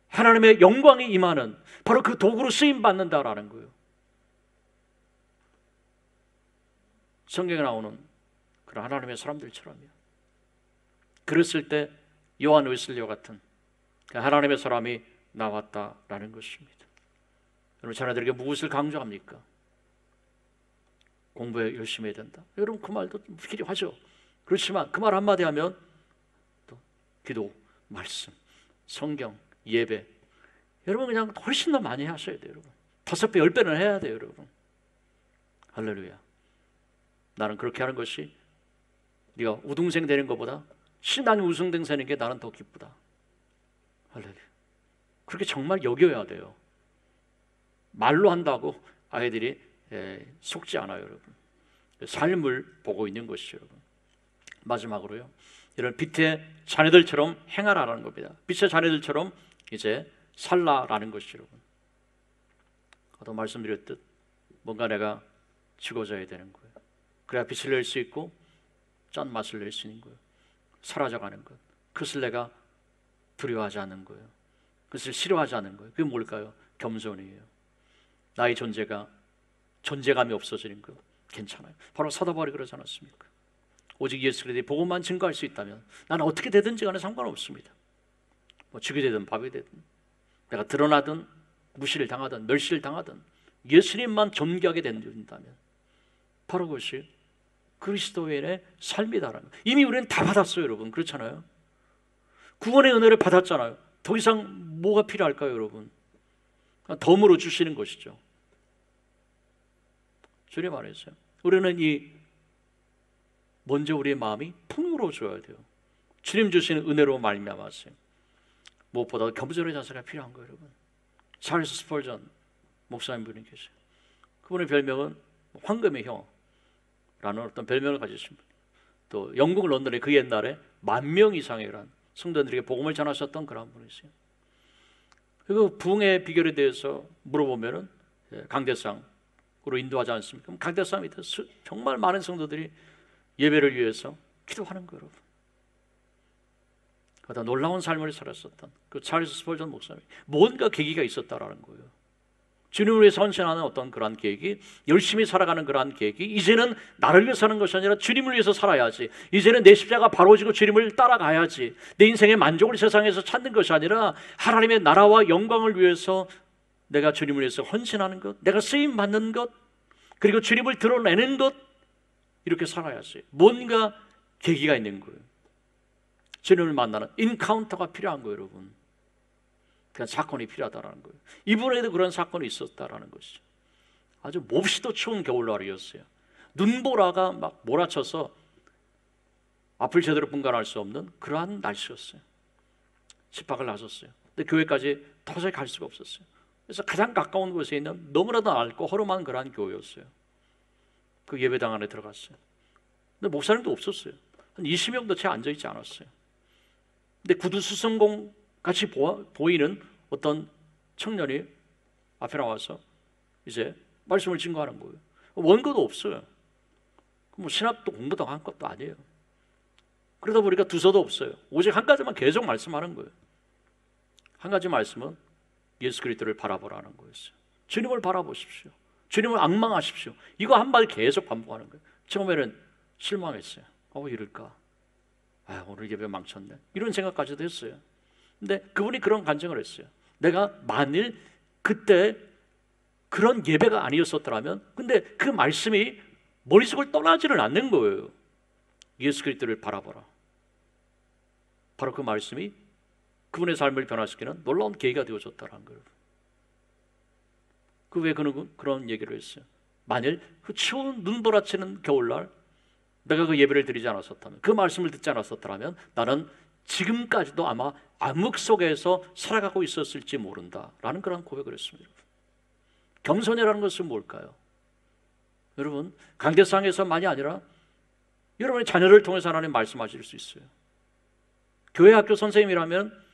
하나님의 영광이 임하는, 바로 그 도구로 쓰임받는다라는 거예요. 성경에 나오는 그런 하나님의 사람들처럼요. 그랬을 때 요한 웨슬리와 같은 하나님의 사람이 나왔다라는 것입니다. 여러분, 자녀들에게 무엇을 강조합니까? 공부에 열심히 해야 된다. 여러분, 그 말도 필요하죠. 그렇지만 그 말 한마디 하면 또 기도, 말씀, 성경, 예배, 여러분 그냥 훨씬 더 많이 하셔야 돼요, 여러분. 5배, 10배는 해야 돼요, 여러분. 할렐루야. 나는 그렇게 하는 것이 네가 우등생 되는 것보다 신앙이 우등생 되는 게 나는 더 기쁘다. 할렐루야. 그렇게 정말 여겨야 돼요. 말로 한다고 아이들이 속지 않아요, 여러분. 삶을 보고 있는 것이죠, 여러분. 마지막으로요, 이런 빛의 자녀들처럼 행하라라는 겁니다. 빛의 자녀들처럼 이제 살라라는 것이죠, 여러분. 아까 말씀드렸듯 뭔가 내가 죽어져야 되는 거예요. 그래야 빛을 낼 수 있고 짠 맛을 낼 수 있는 거예요. 사라져가는 것, 그것을 내가 두려워하지 않는 거예요. 그것을 싫어하지 않는 거예요. 그게 뭘까요? 겸손이에요. 나의 존재가 존재감이 없어지는 거 괜찮아요. 바로 사도 바울이 그러지 않았습니까? 오직 예수 그리스도의 복음만 증거할 수 있다면 나는 어떻게 되든지 간에 상관없습니다. 뭐 죽이 되든 밥이 되든, 내가 드러나든 무시를 당하든 멸시를 당하든 예수님만 존귀하게 된다면 바로 그것이 그리스도인의 삶이다라는 거예요. 이미 우리는 다 받았어요, 여러분. 그렇잖아요. 구원의 은혜를 받았잖아요. 더 이상 뭐가 필요할까요, 여러분? 덤으로 주시는 것이죠. 주님 안에서요. 우리는 먼저 우리의 마음이 풍요로워져야 돼요. 주님 주시는 은혜로 말미암아서 무엇보다 겸손의 자세가 필요한 거예요, 여러분. 찰스 스펄전 목사님 분이 계세요. 그분의 별명은 황금의 형라는 어떤 별명을 가지신 분. 또 영국 런던에 그 옛날에 10,000명 이상의 성도들에게 복음을 전하셨던 그런 분이세요. 그리고 부흥의 비결에 대해서 물어보면은 강대상으로 인도하지 않습니까? 그럼 강대상 밑에 정말 많은 성도들이 예배를 위해서 기도하는 거예요, 여러분. 그러다 놀라운 삶을 살았었던 그 찰스 스펄전 목사님, 뭔가 계기가 있었다라는 거예요. 주님을 위해서 헌신하는 어떤 그러한 계획이, 열심히 살아가는 그러한 계획이 이제는 나를 위해서 사는 것이 아니라 주님을 위해서 살아야지, 이제는 내 십자가 바로 지고 주님을 따라가야지, 내 인생의 만족을 세상에서 찾는 것이 아니라 하나님의 나라와 영광을 위해서 내가 주님을 위해서 헌신하는 것, 내가 쓰임받는 것, 그리고 주님을 드러내는 것, 이렇게 살아야지. 뭔가 계기가 있는 거예요. 주님을 만나는 인카운터가 필요한 거예요, 여러분. 그런 사건이 필요하다는 거예요. 이분에게도 그런 사건이 있었다라는 것이죠. 아주 몹시도 추운 겨울날이었어요. 눈보라가 막 몰아쳐서 앞을 제대로 분간할 수 없는 그러한 날씨였어요. 집밖을 나섰어요. 근데 교회까지 도저히 갈 수가 없었어요. 그래서 가장 가까운 곳에 있는 너무나도 낡고 허름한 그러한 교회였어요. 그 예배당 안에 들어갔어요. 근데 목사님도 없었어요. 한 20명도 채 앉아있지 않았어요. 근데 구두 수성공 같이 보이는 어떤 청년이 앞에 나와서 이제 말씀을 증거하는 거예요. 원고도 없어요. 뭐 신학도 공부도 한 것도 아니에요. 그러다 보니까 두서도 없어요. 오직 한 가지만 계속 말씀하는 거예요. 한 가지 말씀은 예수 그리스도를 바라보라는 거였어요. 주님을 바라보십시오. 주님을 앙망하십시오. 이거 한 말 계속 반복하는 거예요. 처음에는 실망했어요. 이럴까? 오늘 예배 망쳤네. 이런 생각까지도 했어요. 근데 그분이 그런 간증을 했어요. 내가 만일 그때 그런 예배가 아니었었더라면, 근데 그 말씀이 머릿속을 떠나지를 않는 거예요. 예수 그리스도를 바라보라. 바로 그 말씀이 그분의 삶을 변화시키는 놀라운 계기가 되어줬다는 거예요. 그 왜 그런 얘기를 했어요. 만일 그 추운 눈보라치는 겨울날 내가 그 예배를 드리지 않았었다면, 그 말씀을 듣지 않았었더라면 나는 지금까지도 아마 암흑 속에서 살아가고 있었을지 모른다라는 그런 고백을 했습니다. 겸손이라는 것은 뭘까요? 여러분, 강대상에서만이 아니라 여러분의 자녀를 통해서 하나님 말씀하실 수 있어요. 교회 학교 선생님이라면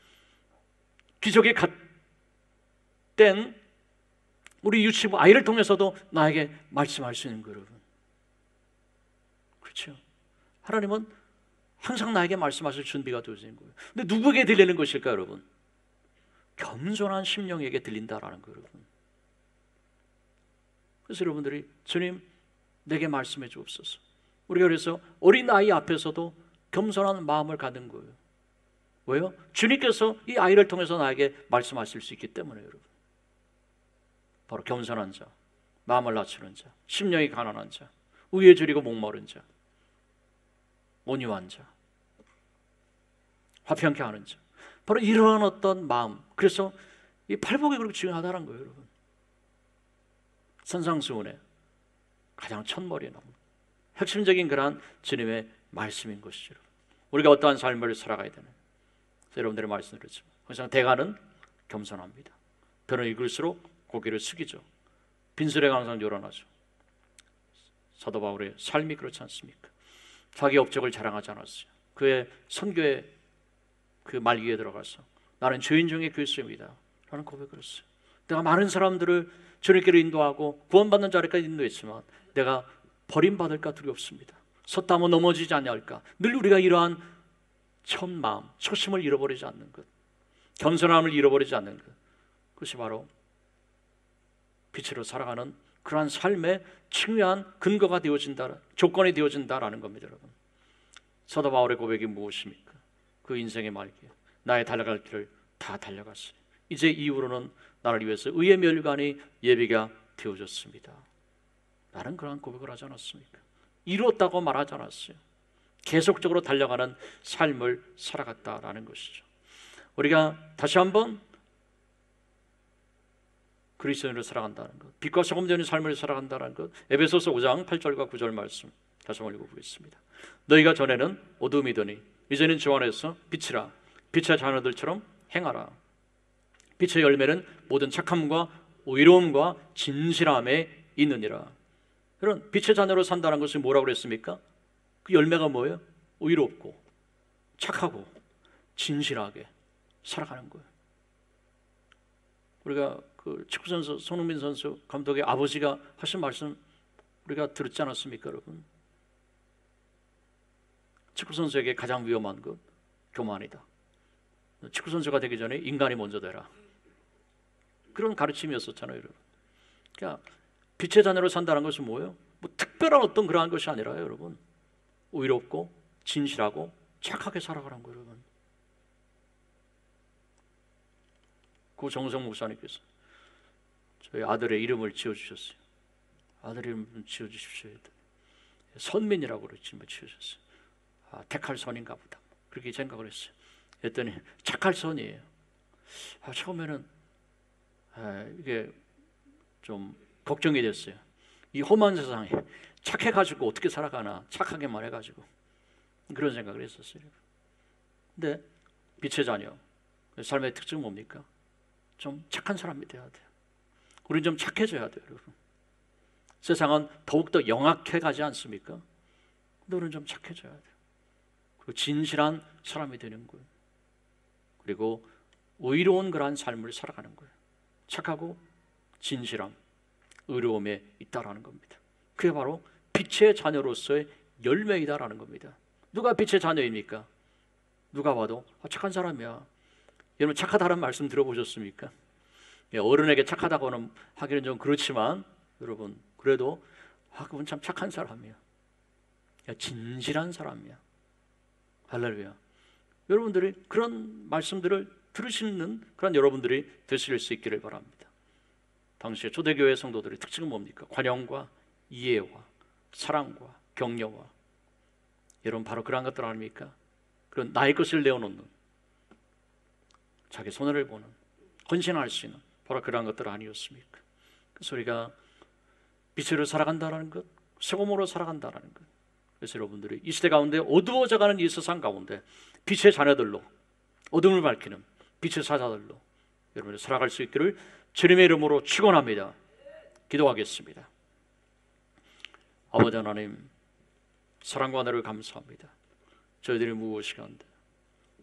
기적에 갓된 우리 유치부 아이를 통해서도 나에게 말씀할 수 있는 거예요, 여러분. 그렇죠? 하나님은 항상 나에게 말씀하실 준비가 되어진 거예요. 근데 누구에게 들리는 것일까, 여러분? 겸손한 심령에게 들린다라는 거예요, 여러분. 그래서 여러분들이 주님 내게 말씀해 주옵소서. 우리가 그래서 어린 아이 앞에서도 겸손한 마음을 갖는 거예요. 왜요? 주님께서 이 아이를 통해서 나에게 말씀하실 수 있기 때문에, 여러분. 바로 겸손한 자, 마음을 낮추는 자, 심령이 가난한 자, 의에 줄이고 목마른 자, 온유한 자, 화평케 하는 자, 바로 이러한 어떤 마음. 그래서 이 팔복이 그렇게 중요하다는 거예요, 여러분. 선상수훈의 가장 첫머리에 나오는 핵심적인 그러한 주님의 말씀인 것이죠. 우리가 어떠한 삶을 살아가야 되는, 여러분들의 말씀을 드렸지만 항상 대가는 겸손합니다. 벼는 익을수록 고개를 숙이죠. 빈술에 항상 요란하죠. 사도 바울의 삶이 그렇지 않습니까? 자기 업적을 자랑하지 않았어요. 그의 선교의 그 말기에 들어가서 나는 죄인 중에 그리스도입니다 라는 고백을 했어요. 내가 많은 사람들을 주님께로 인도하고 구원받는 자리까지 인도했지만 내가 버림받을까 두렵습니다. 섰다 하면 넘어지지 않을까. 늘 우리가 이러한 첫 마음, 초심을 잃어버리지 않는 것, 겸손함을 잃어버리지 않는 것, 그것이 바로 빛으로 살아가는 그러한 삶의 중요한 근거가 되어진다, 조건이 되어진다라는 겁니다, 여러분. 사도 바울의 고백이 무엇입니까? 그 인생의 말기에 나의 달려갈 길을 다 달려갔으니 이제 이후로는 나를 위해서 의의 멸관이 예비가 되어졌습니다 라는 그러한 고백을 하지 않았습니까? 이루었다고 말하지 않았어요. 계속적으로 달려가는 삶을 살아갔다라는 것이죠. 우리가 다시 한번 그리스도인으로 살아간다는 것, 빛과 소금 되는 삶을 살아간다는 것, 에베소서 5장 8절과 9절 말씀 다시 한번 읽어보겠습니다. 너희가 전에는 어둠이더니 이제는 주 안에서 빛이라. 빛의 자녀들처럼 행하라. 빛의 열매는 모든 착함과 의로움과 진실함에 있느니라. 그런 빛의 자녀로 산다는 것이 뭐라고 그랬습니까? 그 열매가 뭐예요? 의롭고 착하고 진실하게 살아가는 거예요. 우리가 그 축구선수 손흥민 선수 감독의 아버지가 하신 말씀 우리가 들었지 않았습니까, 여러분? 축구선수에게 가장 위험한 것 교만이다. 축구선수가 되기 전에 인간이 먼저 되라. 그런 가르침이었었잖아요, 여러분. 그러니까 빛의 자녀로 산다는 것은 뭐예요? 뭐 특별한 어떤 그러한 것이 아니라요, 여러분. 의롭고 진실하고 착하게 살아가는 거예요, 여러분. 고 정성 목사님께서 저희 아들의 이름을 지어주셨어요. 아들 이름 지어주십시오. 선민이라고 그랬지만 지어줬어요. 아, 택할 선인가 보다. 그렇게 생각을 했어요. 했더니 착할 선이에요. 처음에는 이게 좀 걱정이 됐어요. 이 험한 세상에 착해가지고 어떻게 살아가나, 착하게만 해가지고 그런 생각을 했었어요. 근데 빛의 자녀 삶의 특징은 뭡니까? 좀 착한 사람이 돼야 돼요. 우리는 좀 착해져야 돼요, 여러분. 세상은 더욱더 영악해 가지 않습니까? 근데 우리는 좀 착해져야 돼요. 그리고 진실한 사람이 되는 거예요. 그리고 의로운 그러한 삶을 살아가는 거예요. 착하고 진실함, 의로움에 있다라는 겁니다. 그게 바로 빛의 자녀로서의 열매이다라는 겁니다. 누가 빛의 자녀입니까? 누가 봐도 착한 사람이야. 여러분 착하다는 말씀 들어보셨습니까? 어른에게 착하다고는 하기는 좀 그렇지만 여러분 그래도 그분 참 착한 사람이야. 진실한 사람이야. 할렐루야. 여러분들이 그런 말씀들을 들으시는 그런 여러분들이 되실 수 있기를 바랍니다. 당시에 초대교회 성도들의 특징은 뭡니까? 관용과 이해와 사랑과 격려와 여러분 바로 그러한 것들 아닙니까? 그런 나의 것을 내어놓는 자기 손해를 보는 헌신할 수 있는 바로 그러한 것들 아니었습니까? 그래서 우리가 빛으로 살아간다는 것, 소금으로 살아간다는 것. 그래서 여러분들이 이 시대 가운데 어두워져가는 이 세상 가운데 빛의 자녀들로 어둠을 밝히는 빛의 사자들로 여러분이 살아갈 수 있기를 주님의 이름으로 축원합니다. 기도하겠습니다. 아버지 하나님, 사랑과 은혜를 감사합니다. 저희들이 무엇이간데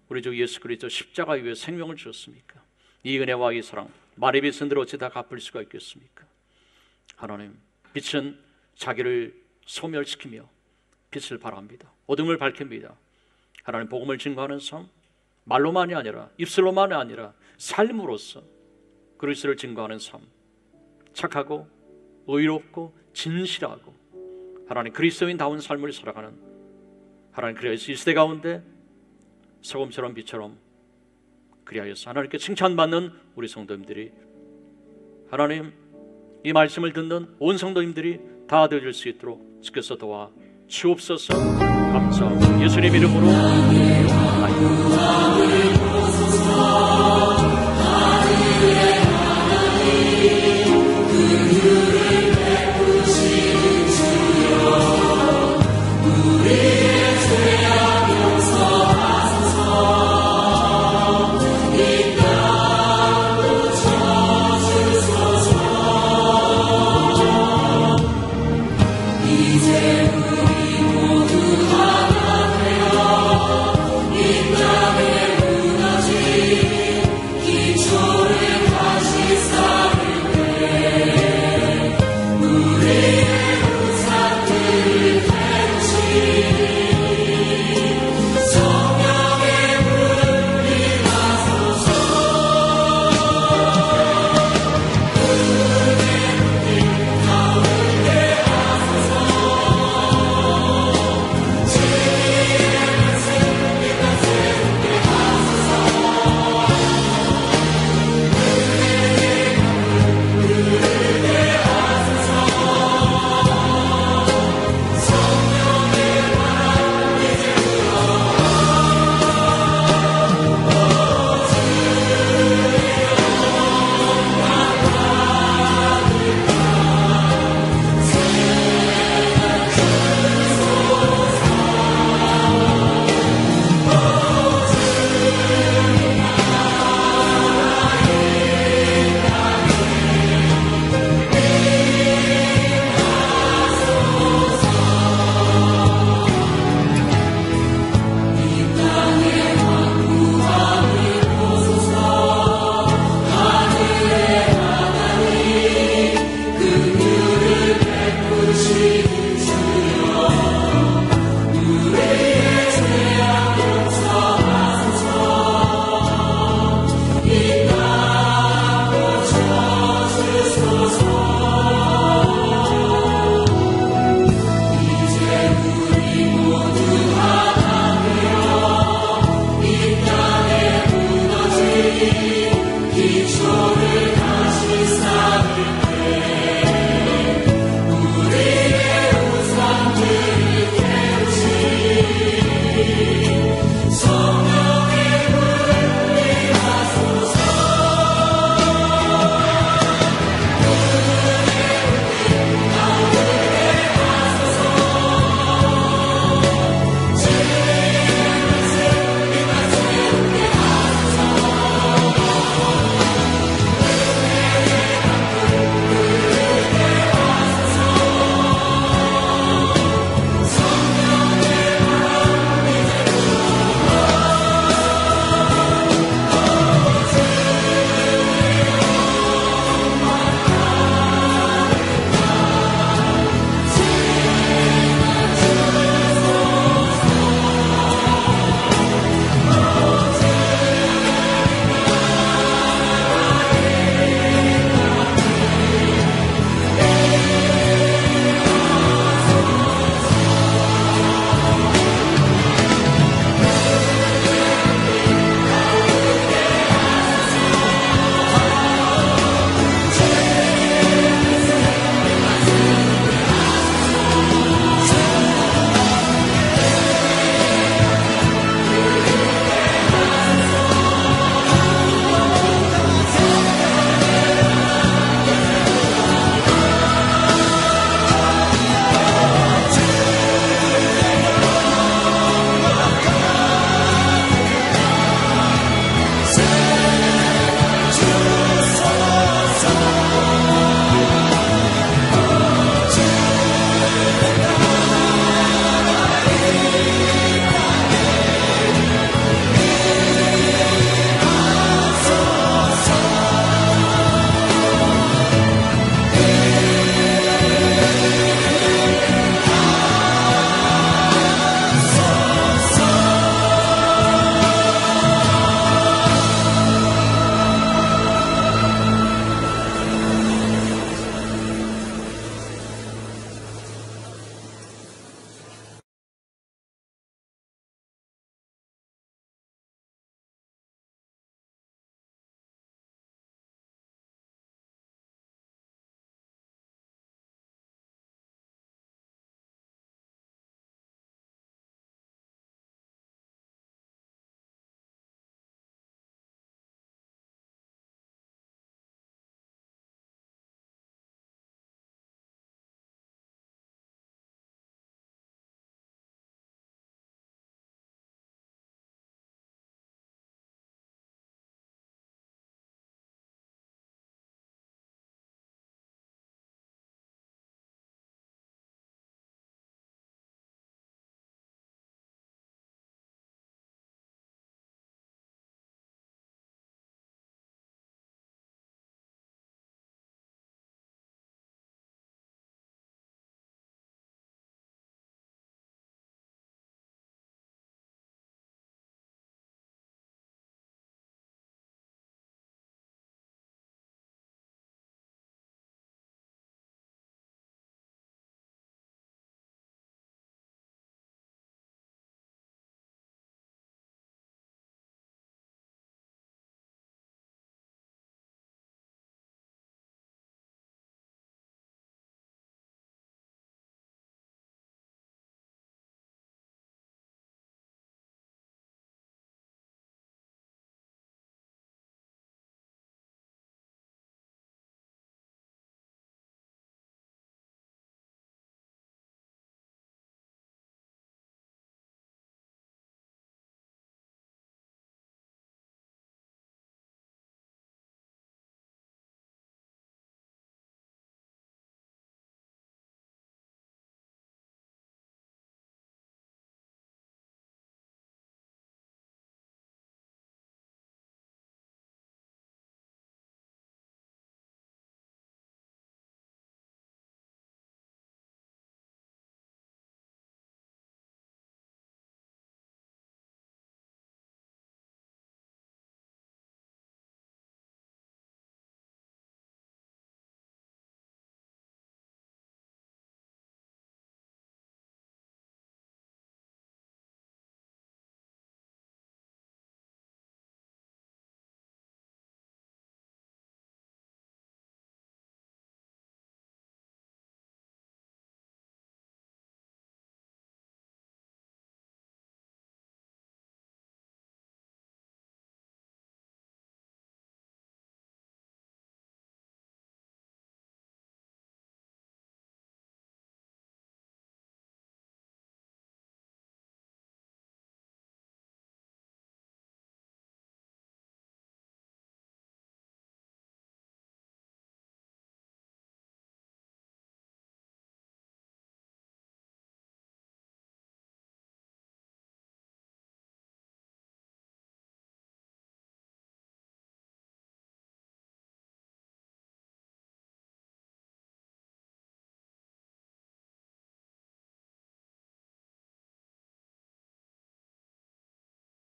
우리 주 예수 그리스도 십자가 위에 생명을 주셨습니까? 이 은혜와 이 사랑 말의 빛은들 어찌 다 갚을 수가 있겠습니까? 하나님, 빛은 자기를 소멸시키며 빛을 발합니다. 어둠을 밝힙니다. 하나님, 복음을 증거하는 삶, 말로만이 아니라 입술로만이 아니라 삶으로서 그리스도를 증거하는 삶, 착하고 의롭고 진실하고 하나님 그리스도인다운 삶을 살아가는 하나님, 그래서 이 시대 가운데 소금처럼 빛처럼 그리하여서 하나님께 칭찬받는 우리 성도님들이 하나님 이 말씀을 듣는 온 성도님들이 다 되어질 수 있도록 주께서 도와 주옵소서. 감사합니다. 예수님 이름으로